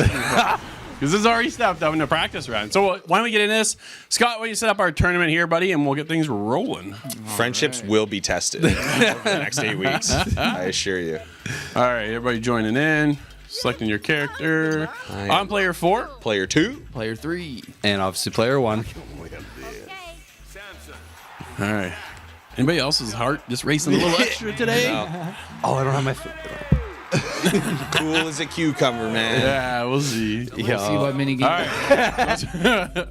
[SPEAKER 1] Because this is already stepped up in the practice round. So why don't we get in this? Scott, why don't you set up our tournament here, buddy, and we'll get things rolling.
[SPEAKER 10] Friendships will be tested over the next 8 weeks. I assure you.
[SPEAKER 1] All right, everybody joining in. Selecting your character. I'm player 4.
[SPEAKER 10] Player 2.
[SPEAKER 2] Player 3. And obviously player 1.
[SPEAKER 1] All right. Anybody else's heart just racing a little extra today?
[SPEAKER 2] Oh, I don't have my foot.
[SPEAKER 10] Cool as a cucumber, man.
[SPEAKER 1] Yeah, we'll see.
[SPEAKER 16] We'll see what mini game.
[SPEAKER 1] All right.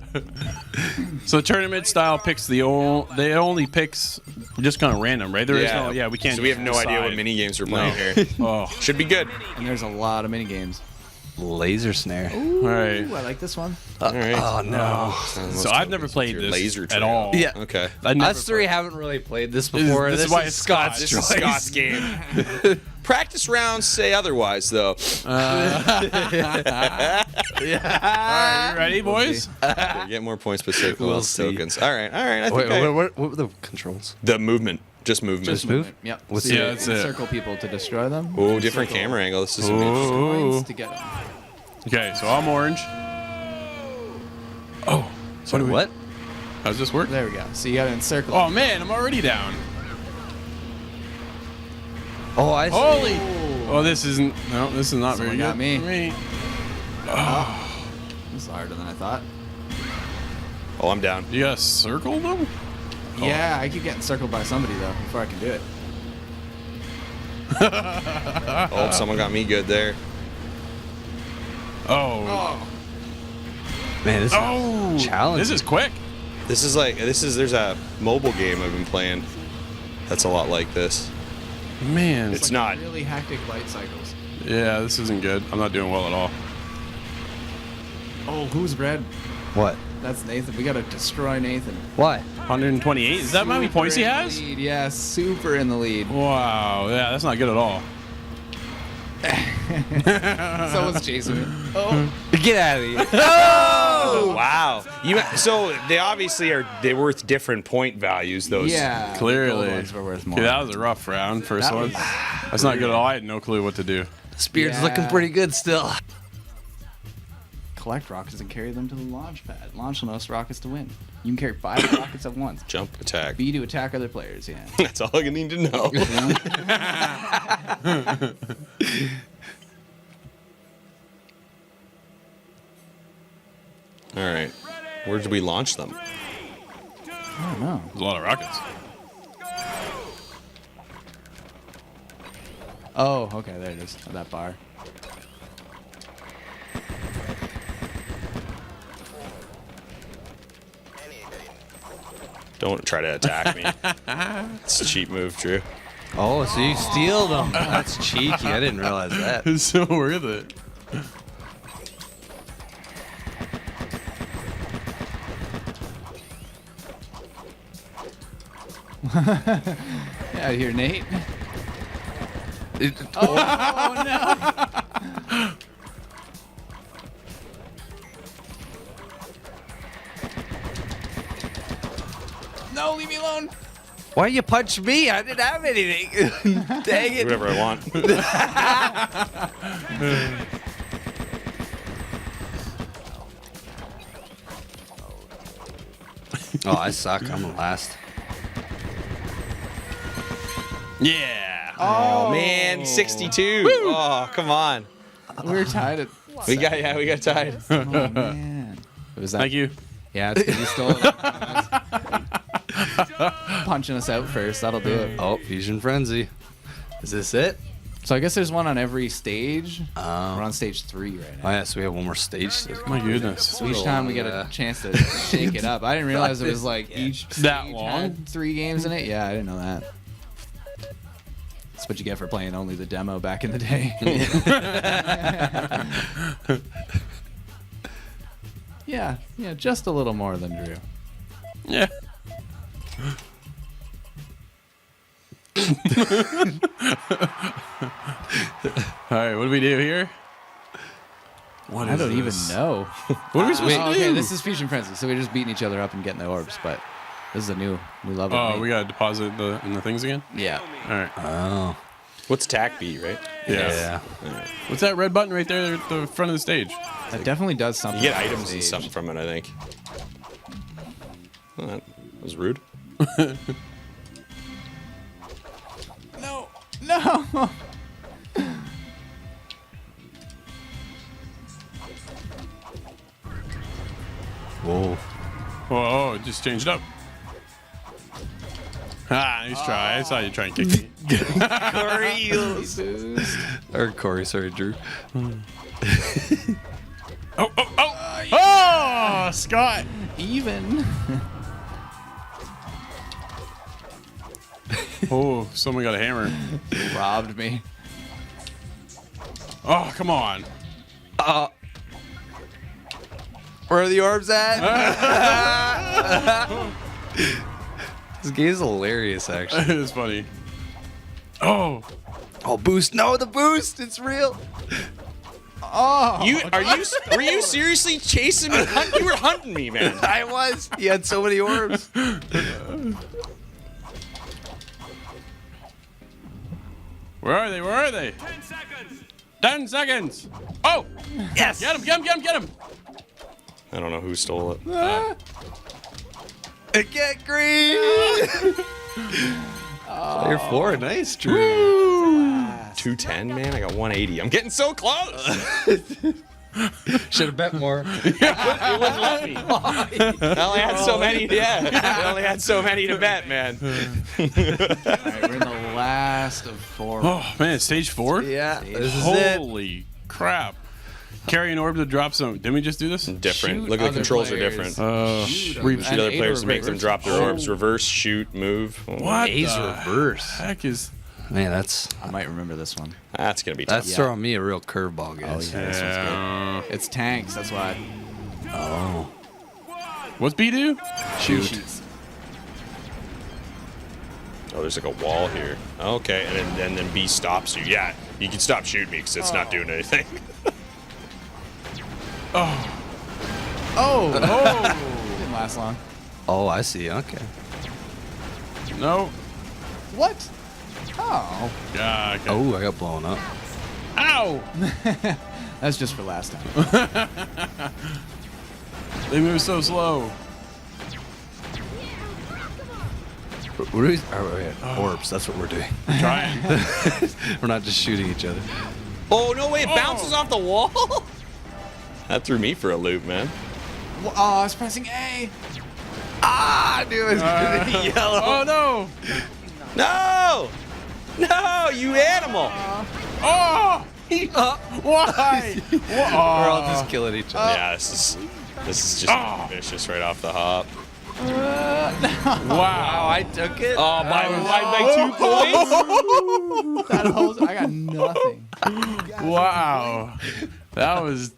[SPEAKER 1] So tournament style picks they only picks just kind of random, right? There is no we can't.
[SPEAKER 10] So we have no idea what mini games we're playing here.
[SPEAKER 1] Oh,
[SPEAKER 10] should be good.
[SPEAKER 16] And there's a lot of mini games.
[SPEAKER 2] Laser snare.
[SPEAKER 16] Ooh,
[SPEAKER 1] all right.
[SPEAKER 16] I like this one.
[SPEAKER 10] All right.
[SPEAKER 2] Oh no.
[SPEAKER 1] So I've never played this
[SPEAKER 10] laser
[SPEAKER 1] at all.
[SPEAKER 2] Yeah.
[SPEAKER 10] Okay.
[SPEAKER 2] Us three haven't really played this before.
[SPEAKER 1] This is why it's Scott's
[SPEAKER 10] This is Scott's game. Practice rounds say otherwise, though.
[SPEAKER 1] All right, you ready, boys?
[SPEAKER 10] Get more points per circle
[SPEAKER 2] We'll see.
[SPEAKER 10] tokens. All right. I
[SPEAKER 2] Wait,
[SPEAKER 10] think
[SPEAKER 2] what were the controls?
[SPEAKER 10] the movement. Just movement.
[SPEAKER 2] Just move?
[SPEAKER 16] Yep.
[SPEAKER 2] What's
[SPEAKER 16] So you
[SPEAKER 1] that's it.
[SPEAKER 16] circle people to destroy them.
[SPEAKER 10] Oh, different camera angle. This is interesting.
[SPEAKER 16] Coins to get them.
[SPEAKER 1] Okay, so I'm orange. Oh,
[SPEAKER 2] So what?
[SPEAKER 1] how's this work?
[SPEAKER 16] There we go. So you got to encircle.
[SPEAKER 1] Oh man, I'm already down.
[SPEAKER 2] Oh, I see.
[SPEAKER 1] Holy! Oh, this isn't. No, this is not
[SPEAKER 16] Someone
[SPEAKER 1] very
[SPEAKER 16] got
[SPEAKER 1] good.
[SPEAKER 16] me.
[SPEAKER 1] Oh.
[SPEAKER 16] This is harder than I thought.
[SPEAKER 10] Oh, I'm down.
[SPEAKER 1] You gotta circle them?
[SPEAKER 16] Yeah, I keep getting circled by somebody though before I can do it.
[SPEAKER 10] Oh, someone got me good there.
[SPEAKER 1] Oh.
[SPEAKER 2] Man, this
[SPEAKER 1] Oh.
[SPEAKER 2] is challenging.
[SPEAKER 1] This is quick.
[SPEAKER 10] There's a mobile game I've been playing that's a lot like this.
[SPEAKER 1] Man.
[SPEAKER 10] It's
[SPEAKER 16] like
[SPEAKER 10] not.
[SPEAKER 16] really hectic light cycles.
[SPEAKER 1] Yeah, this isn't good. I'm not doing well at all.
[SPEAKER 16] Oh, who's red?
[SPEAKER 2] What?
[SPEAKER 16] That's Nathan. We gotta destroy Nathan.
[SPEAKER 2] Why?
[SPEAKER 1] 128. Is that how many points he
[SPEAKER 16] Super in the
[SPEAKER 1] has?
[SPEAKER 16] lead. Yeah, super in the lead.
[SPEAKER 1] Wow. Yeah, that's not good at all.
[SPEAKER 16] Someone's chasing me. Oh,
[SPEAKER 2] Get out of here.
[SPEAKER 10] Oh, wow. So they obviously they're worth different point values. Those.
[SPEAKER 16] yeah. the
[SPEAKER 1] Clearly.
[SPEAKER 16] gold ones were worth more.
[SPEAKER 1] Okay, that was a rough round. First
[SPEAKER 16] That
[SPEAKER 1] one.
[SPEAKER 16] was
[SPEAKER 1] That's not good at all. I had no clue what to do.
[SPEAKER 2] This beard's
[SPEAKER 16] Yeah.
[SPEAKER 2] looking pretty good still.
[SPEAKER 16] Collect rockets and carry them to the launch pad. Launch the most rockets to win. You can carry 5 rockets at once.
[SPEAKER 10] Jump attack.
[SPEAKER 16] B to attack other players. Yeah.
[SPEAKER 10] That's all I need to know. All right. Where did we launch them?
[SPEAKER 16] I don't know.
[SPEAKER 1] There's a lot of rockets.
[SPEAKER 16] Oh, okay. There it is. That bar.
[SPEAKER 10] Don't try to attack me. It's a cheap move, Drew.
[SPEAKER 2] Oh, so you steal them. That's cheeky. I didn't realize that.
[SPEAKER 1] It's so worth it.
[SPEAKER 16] Get out of here, Nate. Oh, no. No, leave me alone.
[SPEAKER 2] Why you punch me? I didn't have anything. Dang it.
[SPEAKER 10] Whatever I want.
[SPEAKER 2] Oh, I suck. I'm last.
[SPEAKER 1] Yeah.
[SPEAKER 10] Oh, man, 62. Oh, come on.
[SPEAKER 16] We're tied at.
[SPEAKER 10] We got tied.
[SPEAKER 16] Oh, man. Was that?
[SPEAKER 1] Thank you.
[SPEAKER 16] Yeah, it's because you stole it. Punching us out first. That'll do it.
[SPEAKER 2] Oh, Fusion Frenzy. Is this it?
[SPEAKER 16] So I guess there's one on every stage. We're on stage 3 right
[SPEAKER 2] Oh,
[SPEAKER 16] now.
[SPEAKER 2] yeah, so we have one more stage.
[SPEAKER 1] My goodness.
[SPEAKER 16] So each time we get a chance to shake it up. I didn't realize it was like each
[SPEAKER 1] That
[SPEAKER 16] stage
[SPEAKER 1] long?
[SPEAKER 16] had 3 games in it. Yeah, I didn't know that. That's what you get for playing only the demo back in the day. Yeah, just a little more than Drew.
[SPEAKER 1] Yeah. All right, what do we do here? What
[SPEAKER 16] I
[SPEAKER 1] is
[SPEAKER 16] don't even
[SPEAKER 1] this?
[SPEAKER 16] know.
[SPEAKER 1] What are we supposed to do?
[SPEAKER 16] Okay, this is Fusion Frenzy, so we're just beating each other up and getting the orbs, but this is a new level.
[SPEAKER 1] Oh, we gotta deposit in the things again?
[SPEAKER 16] Yeah.
[SPEAKER 1] All right.
[SPEAKER 2] Oh.
[SPEAKER 10] What's TAC B, right?
[SPEAKER 1] Yeah. What's that red button right there at the front of the stage?
[SPEAKER 16] That definitely does something.
[SPEAKER 10] You get
[SPEAKER 16] on the
[SPEAKER 10] items and
[SPEAKER 16] stage.
[SPEAKER 10] stuff from it, I think. Oh, that was rude.
[SPEAKER 16] No.
[SPEAKER 2] Whoa.
[SPEAKER 1] Whoa, it just changed up. Ah, nice try. I saw you try and kick me.
[SPEAKER 2] Corey, or Corey, sorry, Drew.
[SPEAKER 1] Oh, Scott.
[SPEAKER 16] Even.
[SPEAKER 1] Oh, someone got a hammer.
[SPEAKER 16] Robbed me.
[SPEAKER 1] Oh, come on.
[SPEAKER 2] Where are the orbs at? This game's hilarious, actually.
[SPEAKER 1] It is funny. Oh,
[SPEAKER 2] boost! No, the boost! It's real.
[SPEAKER 16] Oh,
[SPEAKER 10] Were you seriously chasing me? You were hunting me, man.
[SPEAKER 2] I was. He had so many orbs.
[SPEAKER 1] where are they? Where are they? 10 seconds. 10 seconds. Oh,
[SPEAKER 2] Yes.
[SPEAKER 1] get him! Get him! Get him! Get him!
[SPEAKER 10] I don't know who stole it.
[SPEAKER 2] Get green. Player 4, nice, Drew.
[SPEAKER 10] 210, man. I got 180. I'm getting so close.
[SPEAKER 2] Should have bet more.
[SPEAKER 10] It wouldn't let me. I only had so many. Yeah, I only had so many to bet, man.
[SPEAKER 16] All right, we're in the last of 4.
[SPEAKER 1] Oh man, stage 4.
[SPEAKER 2] Yeah, this is it.
[SPEAKER 1] Holy crap! Carry an orb to drop some. Didn't we just do this?
[SPEAKER 10] Different.
[SPEAKER 16] Shoot
[SPEAKER 10] Look at the
[SPEAKER 16] other
[SPEAKER 10] controls
[SPEAKER 16] players.
[SPEAKER 10] are different.
[SPEAKER 16] Shoot
[SPEAKER 10] Shoot other players to make them drop their orbs. Reverse, shoot, move.
[SPEAKER 1] What
[SPEAKER 2] A's
[SPEAKER 1] the
[SPEAKER 2] reverse.
[SPEAKER 1] heck is?
[SPEAKER 2] Man, that's
[SPEAKER 16] I might remember this one.
[SPEAKER 10] That's gonna be tough.
[SPEAKER 2] that's throwing me a real curveball, guys.
[SPEAKER 16] Oh, yeah, this one's good. It's tanks, that's why.
[SPEAKER 2] Oh.
[SPEAKER 1] What's B do?
[SPEAKER 16] Shoot.
[SPEAKER 10] Oh, there's like a wall here. Okay, and then B stops you. Yeah, you can stop shooting me because it's not doing anything.
[SPEAKER 16] Oh! Didn't last long.
[SPEAKER 2] Oh, I see. Okay.
[SPEAKER 1] No.
[SPEAKER 16] What? Oh.
[SPEAKER 1] Yeah. Okay.
[SPEAKER 2] Oh, I got blown up.
[SPEAKER 1] Ow!
[SPEAKER 16] That's just for last time.
[SPEAKER 1] They move so slow.
[SPEAKER 2] What are we? Orbs. That's what we're doing.
[SPEAKER 1] Trying.
[SPEAKER 2] We're not just shooting each other.
[SPEAKER 10] Oh no! Wait, it bounces off the wall. That threw me for a loop, man.
[SPEAKER 16] Oh, I was pressing A.
[SPEAKER 2] Ah, dude. Yellow.
[SPEAKER 1] Oh no!
[SPEAKER 10] No! No, you animal!
[SPEAKER 1] Oh! Why?
[SPEAKER 2] We're all just killing each other.
[SPEAKER 10] Yeah, this is just vicious right off the hop.
[SPEAKER 1] Wow!
[SPEAKER 2] I took it.
[SPEAKER 10] Oh, by 2 points.
[SPEAKER 16] That whole, I got nothing.
[SPEAKER 1] Wow! That was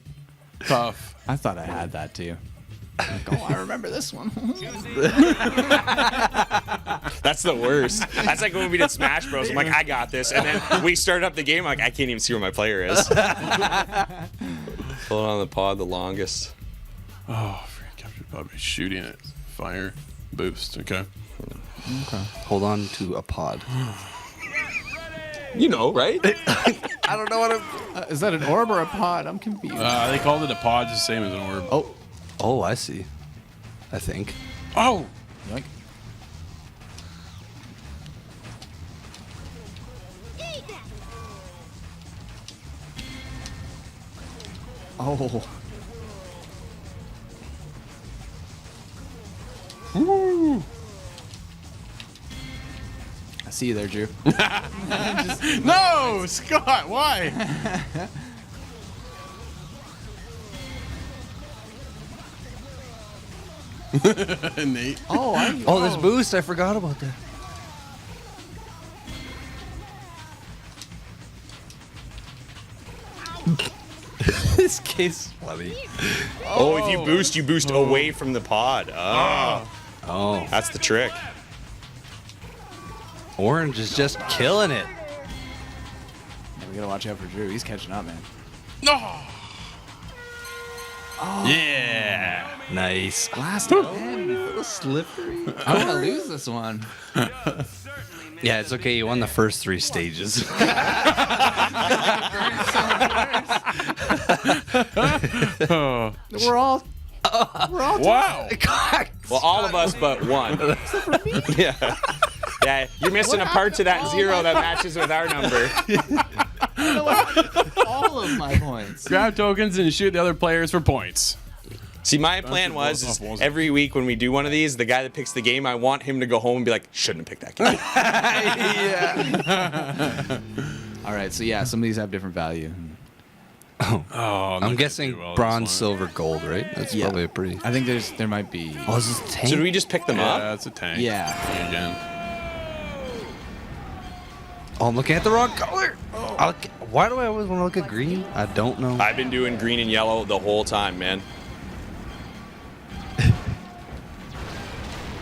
[SPEAKER 1] tough.
[SPEAKER 16] I thought I had that too. Like, oh, I remember this one.
[SPEAKER 10] That's the worst. That's like when we did Smash Bros. I'm like, I got this, and then we started up the game. I'm like, I can't even see where my player is. Hold on the pod the longest.
[SPEAKER 1] Oh, freaking captured pod by shooting it. Fire boost. Okay.
[SPEAKER 2] Okay. Hold on to a pod.
[SPEAKER 10] You know, right?
[SPEAKER 2] I don't know what
[SPEAKER 16] is that an orb or a pod? I'm confused.
[SPEAKER 1] They called it a pod, just the same as an orb.
[SPEAKER 2] Oh, I see. I think.
[SPEAKER 1] Oh!
[SPEAKER 16] Yoink. Oh.
[SPEAKER 1] Woo!
[SPEAKER 16] I see you there, Drew.
[SPEAKER 1] No, Scott, why? Nate.
[SPEAKER 2] Oh, this boost. I forgot about that. This game's funny.
[SPEAKER 10] Oh, if you boost away from the pod.
[SPEAKER 2] Oh.
[SPEAKER 10] That's the trick.
[SPEAKER 2] Orange is just killing it.
[SPEAKER 16] We gotta watch out for Drew. He's catching up, man.
[SPEAKER 1] No.
[SPEAKER 16] Oh.
[SPEAKER 1] Yeah.
[SPEAKER 2] Nice.
[SPEAKER 16] Last time. A little slippery. I want to lose this one.
[SPEAKER 2] Yeah, it's okay. You won the first 3 stages.
[SPEAKER 16] We're all
[SPEAKER 1] Wow.
[SPEAKER 10] Well, all of us but one. Yeah. Yeah, you're missing a part to that 0 that matches with our number.
[SPEAKER 16] all of my points.
[SPEAKER 1] Grab tokens and shoot the other players for points.
[SPEAKER 17] See, my plan was is every week when we do one of these, the guy that picks the game, I want him to go home and be like, shouldn't have picked that game.
[SPEAKER 16] Yeah. All right, so yeah, some of these have different value.
[SPEAKER 2] I'm guessing bronze, silver, gold, right? That's probably a pretty.
[SPEAKER 16] I think there might be.
[SPEAKER 2] Oh, is this a tank?
[SPEAKER 17] Should we just pick them up?
[SPEAKER 1] Yeah, it's a tank.
[SPEAKER 16] Yeah.
[SPEAKER 1] Again.
[SPEAKER 2] Oh, I'm looking at the wrong color. Why do I always want to look at green? I don't know.
[SPEAKER 17] I've been doing green and yellow the whole time, man.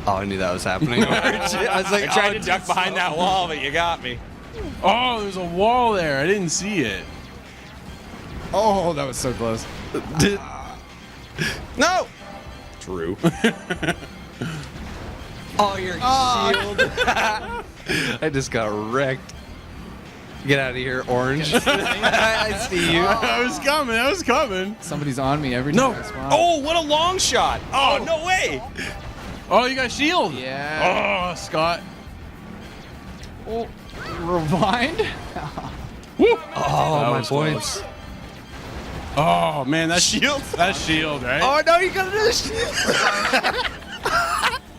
[SPEAKER 2] Oh, I knew that was happening. I was like,
[SPEAKER 17] I tried to duck behind that wall, but you got me.
[SPEAKER 1] Oh, there's a wall there. I didn't see it.
[SPEAKER 16] Oh, that was so close.
[SPEAKER 17] No. True.
[SPEAKER 2] Oh, your shield. I just got wrecked. Get out of here, orange. I see you.
[SPEAKER 1] I was coming.
[SPEAKER 16] Somebody's on me every time I spawn.
[SPEAKER 17] Oh, what a long shot. Oh, no way.
[SPEAKER 1] Oh, you got shield.
[SPEAKER 16] Yeah.
[SPEAKER 1] Oh, Scott.
[SPEAKER 16] Oh, rewind.
[SPEAKER 1] Woo.
[SPEAKER 2] Oh, my points.
[SPEAKER 1] Oh, man, that's shield. That's shield, right?
[SPEAKER 2] Oh, no, you got another shield.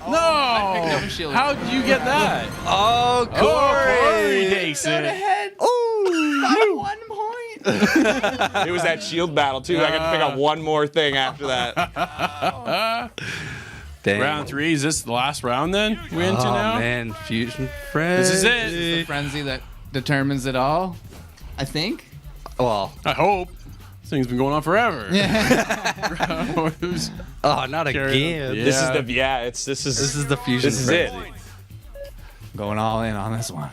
[SPEAKER 1] No!
[SPEAKER 16] I picked up a shield.
[SPEAKER 1] How'd you get that?
[SPEAKER 2] Oh, Corey
[SPEAKER 1] takes it.
[SPEAKER 2] Oh,
[SPEAKER 16] 1 point.
[SPEAKER 17] It was that shield battle, too. I got to pick up one more thing after that.
[SPEAKER 2] Dang.
[SPEAKER 1] Round 3, is this the last round then? We into now?
[SPEAKER 2] Oh, man, Fusion Frenzy.
[SPEAKER 1] This is it.
[SPEAKER 16] This is the frenzy that determines it all, I think.
[SPEAKER 2] Well,
[SPEAKER 1] I hope. This thing's been going on forever.
[SPEAKER 2] oh, not again.
[SPEAKER 1] Yeah.
[SPEAKER 17] This is the this is
[SPEAKER 2] the Fusion
[SPEAKER 17] This is
[SPEAKER 2] Frenzy.
[SPEAKER 17] it.
[SPEAKER 16] Going all in on this one.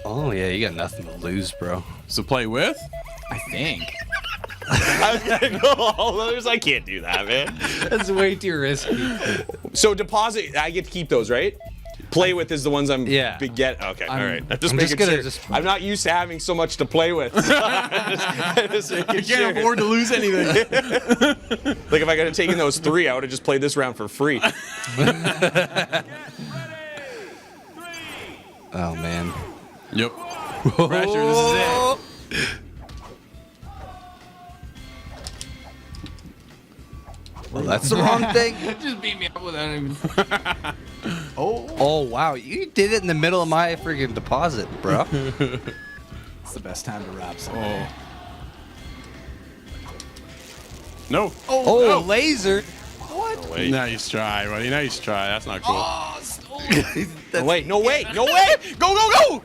[SPEAKER 2] Oh, yeah, you got nothing to lose, bro.
[SPEAKER 1] So play with?
[SPEAKER 16] I think.
[SPEAKER 17] I was gonna go all others. I can't do that, man.
[SPEAKER 2] That's way too risky.
[SPEAKER 17] So deposit, I get to keep those, right? Play with is the ones I'm
[SPEAKER 2] Yeah.
[SPEAKER 17] Get. Okay, all right. I'm
[SPEAKER 2] just
[SPEAKER 17] making
[SPEAKER 2] gonna
[SPEAKER 17] sure. I'm not used to having so much to play with. Just
[SPEAKER 1] You
[SPEAKER 17] making
[SPEAKER 1] can't
[SPEAKER 17] sure.
[SPEAKER 1] afford to lose anything.
[SPEAKER 17] Like if I could have taken those 3, I would have just played this round for free.
[SPEAKER 2] Oh, man.
[SPEAKER 1] Yep. Pressure, this is it.
[SPEAKER 2] Well, that's the wrong thing.
[SPEAKER 16] Just beat me up without even.
[SPEAKER 2] Oh, wow. You did it in the middle of my freaking deposit, bro.
[SPEAKER 16] It's the best time to wrap something.
[SPEAKER 1] Oh. No.
[SPEAKER 2] Oh,
[SPEAKER 1] no.
[SPEAKER 2] laser.
[SPEAKER 16] What?
[SPEAKER 17] No, wait.
[SPEAKER 1] Nice try, buddy. Nice try. That's not cool.
[SPEAKER 16] Oh,
[SPEAKER 17] No, wait. No, wait. No, wait.
[SPEAKER 1] Go, go, go!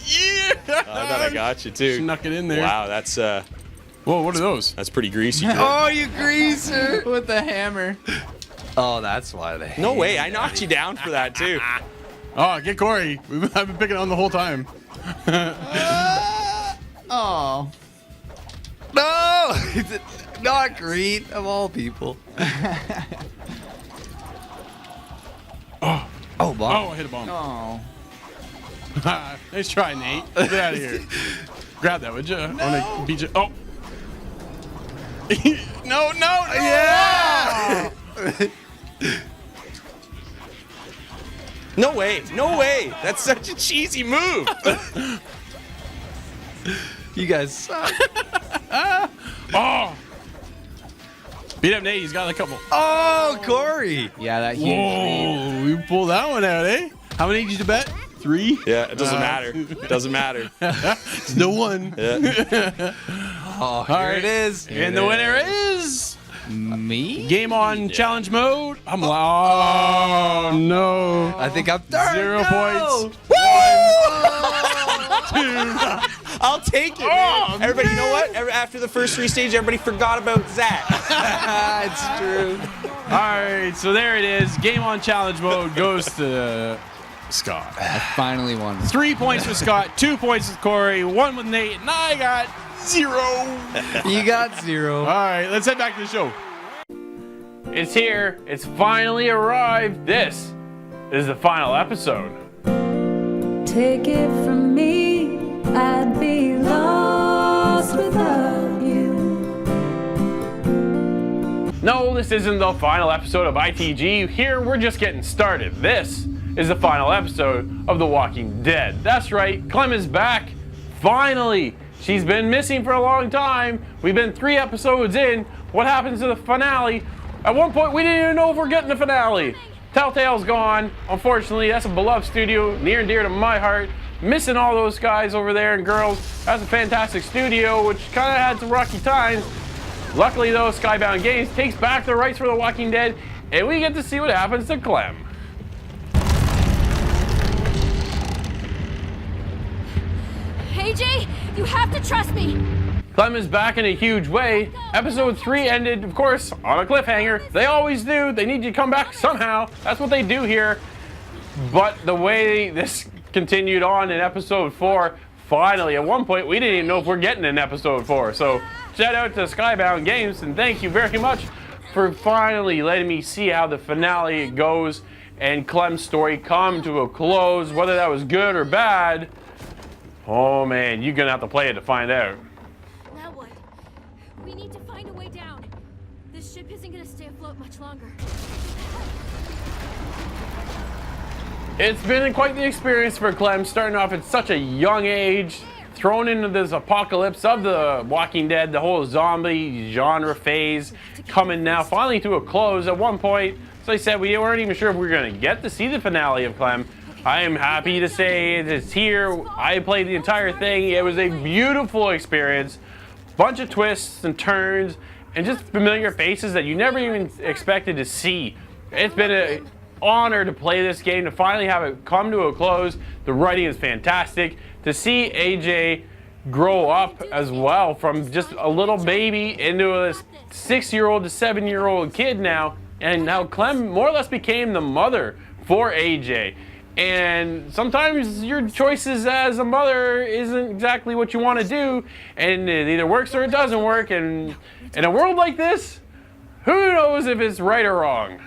[SPEAKER 1] Yeah!
[SPEAKER 17] I thought I got you, too.
[SPEAKER 1] Snuck it in there.
[SPEAKER 17] Wow, that's
[SPEAKER 1] Whoa, what are those?
[SPEAKER 17] that's pretty greasy. Dude.
[SPEAKER 2] Oh, you greaser.
[SPEAKER 16] with the hammer.
[SPEAKER 2] Oh, that's why they.
[SPEAKER 17] No way. I knocked you down for that, too.
[SPEAKER 1] Oh, get Corey. I've been picking on the whole time.
[SPEAKER 16] Oh.
[SPEAKER 2] No! Not green, of all people. Oh, bomb.
[SPEAKER 1] Oh, I hit a bomb.
[SPEAKER 16] Oh.
[SPEAKER 1] Nice try, Nate. Get out of here. Grab that, would you? No. I want to beat you. Oh. No, no, no.
[SPEAKER 2] Yeah!
[SPEAKER 17] No way. No way. That's such a cheesy move.
[SPEAKER 2] You guys suck.
[SPEAKER 1] Oh. Beat up Nate. He's got a couple.
[SPEAKER 2] Oh, Corey.
[SPEAKER 16] Yeah, that huge.
[SPEAKER 1] Whoa, we pulled that one out, eh? How many did you bet? 3?
[SPEAKER 17] Yeah, it doesn't matter. It doesn't matter.
[SPEAKER 1] Still one.
[SPEAKER 17] Yeah.
[SPEAKER 2] Oh, here it is.
[SPEAKER 1] And the winner is
[SPEAKER 16] me.
[SPEAKER 1] Game on challenge mode. I'm like, oh no.
[SPEAKER 2] I think I'm third.
[SPEAKER 1] 0 points.
[SPEAKER 17] I'll take it.
[SPEAKER 1] Oh,
[SPEAKER 17] everybody, you know what? After the first 3 stages, everybody forgot about Zach.
[SPEAKER 2] It's true.
[SPEAKER 1] All right, so there it is. Game on challenge mode goes to Scott.
[SPEAKER 16] I finally won.
[SPEAKER 1] 3 points with Scott, 2 points with Corey, 1 with Nate, and I got 0.
[SPEAKER 2] You got 0.
[SPEAKER 1] All right, let's head back to the show. It's here. It's finally arrived. This is the final episode.
[SPEAKER 18] Take it from me, I'd be lost without you.
[SPEAKER 1] No, this isn't the final episode of ITG. Here, we're just getting started. This is the final episode of The Walking Dead. That's right, Clem is back. Finally! She's been missing for a long time. We've been 3 episodes in. What happens to the finale? At one point, we didn't even know if we're getting the finale. Telltale's gone. Unfortunately, that's a beloved studio, near and dear to my heart. Missing all those guys over there and girls. That's a fantastic studio, which kind of had some rocky times. Luckily, though, Skybound Games takes back the rights for The Walking Dead, and we get to see what happens to Clem.
[SPEAKER 6] AJ, you have to trust me.
[SPEAKER 1] Clem is back in a huge way. Episode 3 ended, of course, on a cliffhanger. They always do. They need you to come back somehow. That's what they do here. But the way this continued on in episode 4, finally, at one point, we didn't even know if we're getting an episode 4. So shout out to Skybound Games, and thank you very much for finally letting me see how the finale goes and Clem's story come to a close. Whether that was good or bad, oh man, you're gonna have to play it to find out.
[SPEAKER 6] Now what? We need to find a way down. This ship isn't gonna stay afloat much longer.
[SPEAKER 1] It's been quite the experience for Clem, starting off at such a young age, thrown into this apocalypse of The Walking Dead, the whole zombie genre phase coming now finally to a close. At one point, as I said, we weren't even sure if we were going to get to see the finale of Clem. I am happy to say it's here. I played the entire thing. It was a beautiful experience. Bunch of twists and turns and just familiar faces that you never even expected to see. It's been an honor to play this game, to finally have it come to a close. The writing is fantastic. To see AJ grow up as well from just a little baby into a 6-year-old to 7-year-old kid now, and now Clem more or less became the mother for AJ. And sometimes your choices as a mother isn't exactly what you want to do, and it either works or it doesn't work. And in a world like this, who knows if it's right or wrong?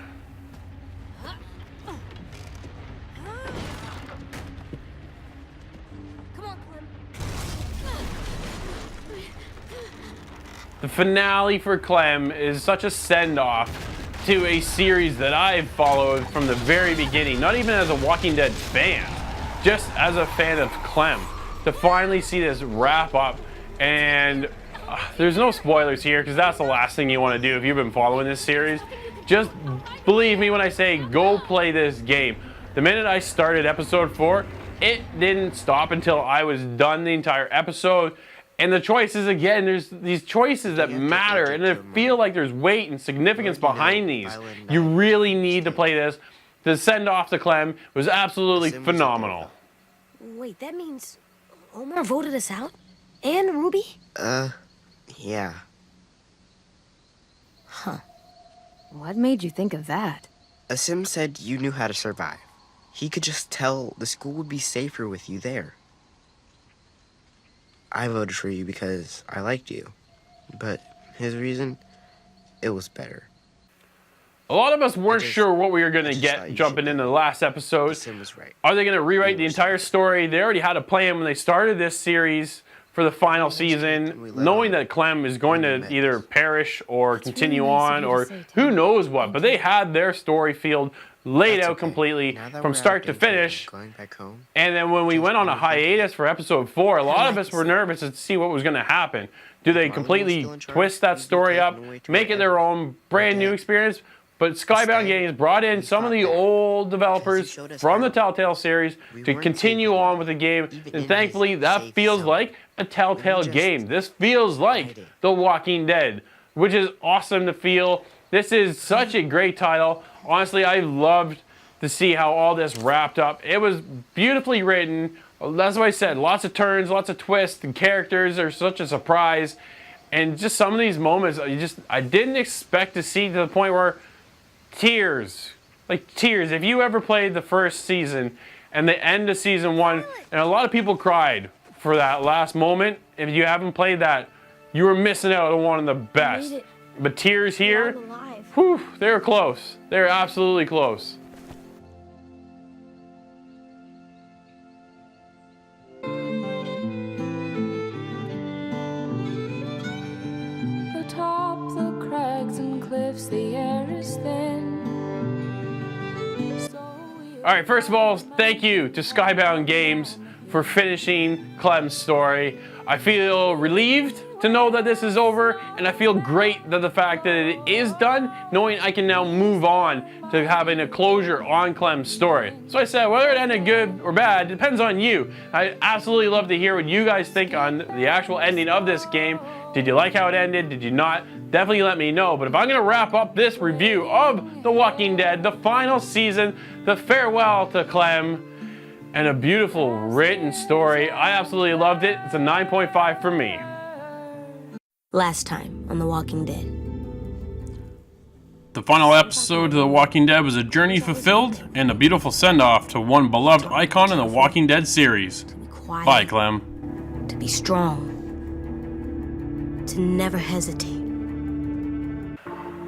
[SPEAKER 1] The finale for Clem is such a send-off to a series that I've followed from the very beginning, not even as a Walking Dead fan, just as a fan of Clem. To finally see this wrap up, and there's no spoilers here because that's the last thing you want to do if you've been following this series. Just believe me when I say go play this game. The minute I started episode 4, it didn't stop until I was done the entire episode. And the choices, again, there's these choices that matter, and I feel like there's weight and significance behind these. You really need to play this. The send off to Clem was absolutely phenomenal.
[SPEAKER 9] Wait, that means Omar voted us out? And Ruby?
[SPEAKER 19] Yeah.
[SPEAKER 9] Huh. What made you think of that?
[SPEAKER 19] Asim said you knew how to survive. He could just tell the school would be safer with you there. I voted for you because I liked you. But his reason, it was better.
[SPEAKER 1] A lot of us weren't sure what we were going to get jumping into the last episode. Are they going to rewrite the entire story? They already had a plan when they started this series for the final season, knowing that Clem is going to either perish or continue on or who knows what. But they had their story field laid out completely from start to finish. And then when we went on a hiatus for episode 4, a lot of us were nervous to see what was going to happen. Do they completely twist that story up, make it their own brand new experience? But Skybound Games brought in some of the old developers from the Telltale series to continue on with the game. And thankfully, that feels like a Telltale game. This feels like The Walking Dead, which is awesome to feel. This is such a great title. Honestly, I loved to see how all this wrapped up. It was beautifully written. That's what I said. Lots of turns, lots of twists. The characters are such a surprise. And just some of these moments, I didn't expect to see to the point where tears. Like tears. If you ever played the first season and the end of season 1, and a lot of people cried for that last moment. If you haven't played that, you were missing out on one of the best. But tears here, whew, they were close. They were absolutely close.
[SPEAKER 18] Atop the crags and cliffs, the air is thin.
[SPEAKER 1] All right, first of all, thank you to Skybound Games for finishing Clem's story. I feel relieved to know that this is over, and I feel great that the fact that it is done, knowing I can now move on to having a closure on Clem's story. So I said, whether it ended good or bad depends on you. I absolutely love to hear what you guys think on the actual ending of this game. Did you like how it ended? Did you not? Definitely let me know. But if I'm going to wrap up this review of The Walking Dead, the final season, the farewell to Clem, and a beautiful written story, I absolutely loved it. It's a 9.5 for me.
[SPEAKER 9] Last time on The Walking Dead.
[SPEAKER 1] The final episode of The Walking Dead was a journey fulfilled and a beautiful send-off to one beloved icon in the Walking Dead series.
[SPEAKER 9] Quiet,
[SPEAKER 1] Bye, Clem.
[SPEAKER 9] to be strong, to never hesitate.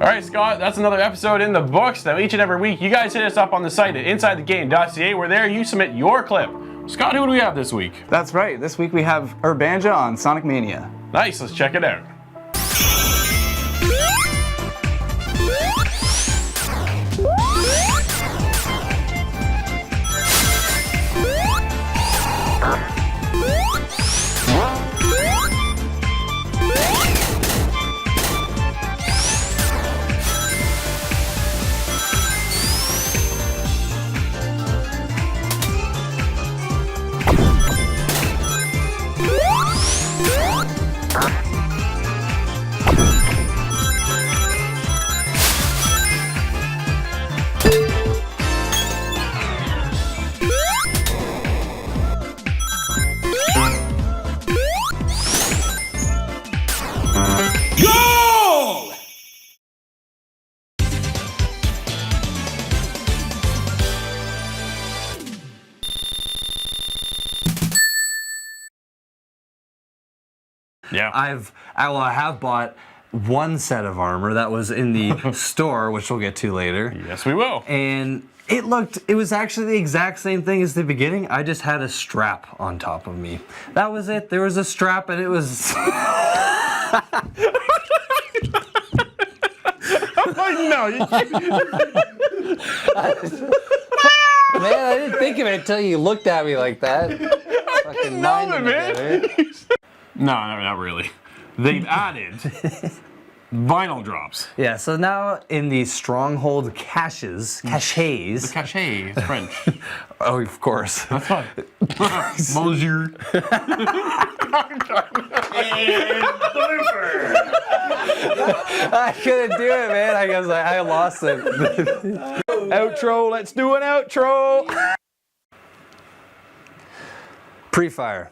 [SPEAKER 1] All right, Scott, that's another episode in the books. Now, each and every week, you guys hit us up on the site at InsideTheGame.ca, where there you submit your clip. Scott, who do we have this week?
[SPEAKER 16] That's right. This week we have Urbanja on Sonic Mania.
[SPEAKER 1] Nice, let's check it out. Yeah.
[SPEAKER 2] I have bought one set of armor that was in the store, which we'll get to later.
[SPEAKER 1] Yes, we will.
[SPEAKER 2] And it was actually the exact same thing as the beginning. I just had a strap on top of me. That was it. There was a strap and it was...
[SPEAKER 1] No, you can't.
[SPEAKER 2] Man, I didn't think of it until you looked at me like that. Fucking
[SPEAKER 1] know it, man. No, not really. They've added vinyl drops.
[SPEAKER 2] Yeah, so now in the Stronghold caches.
[SPEAKER 1] The cachet is French.
[SPEAKER 2] Oh, of course.
[SPEAKER 1] That's fine. Bonjour.
[SPEAKER 2] I couldn't do it, man. I was like, I lost it.
[SPEAKER 16] Outro, let's do an outro.
[SPEAKER 2] Pre-fire.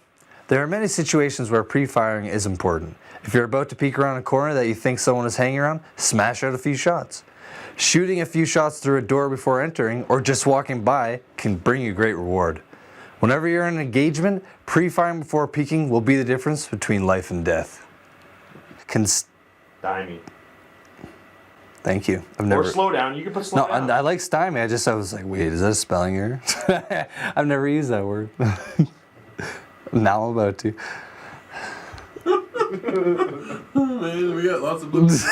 [SPEAKER 2] There are many situations where pre-firing is important. If you're about to peek around a corner that you think someone is hanging around, smash out a few shots. Shooting a few shots through a door before entering or just walking by can bring you great reward. Whenever you're in an engagement, pre-firing before peeking will be the difference between life and death.
[SPEAKER 10] Stymie.
[SPEAKER 2] Thank you.
[SPEAKER 10] Or slow down. You can put slow down.
[SPEAKER 2] No, I like stymie. I was like, wait, is that a spelling error? I've never used that word. Now I'm about to.
[SPEAKER 1] Man, we got lots of books.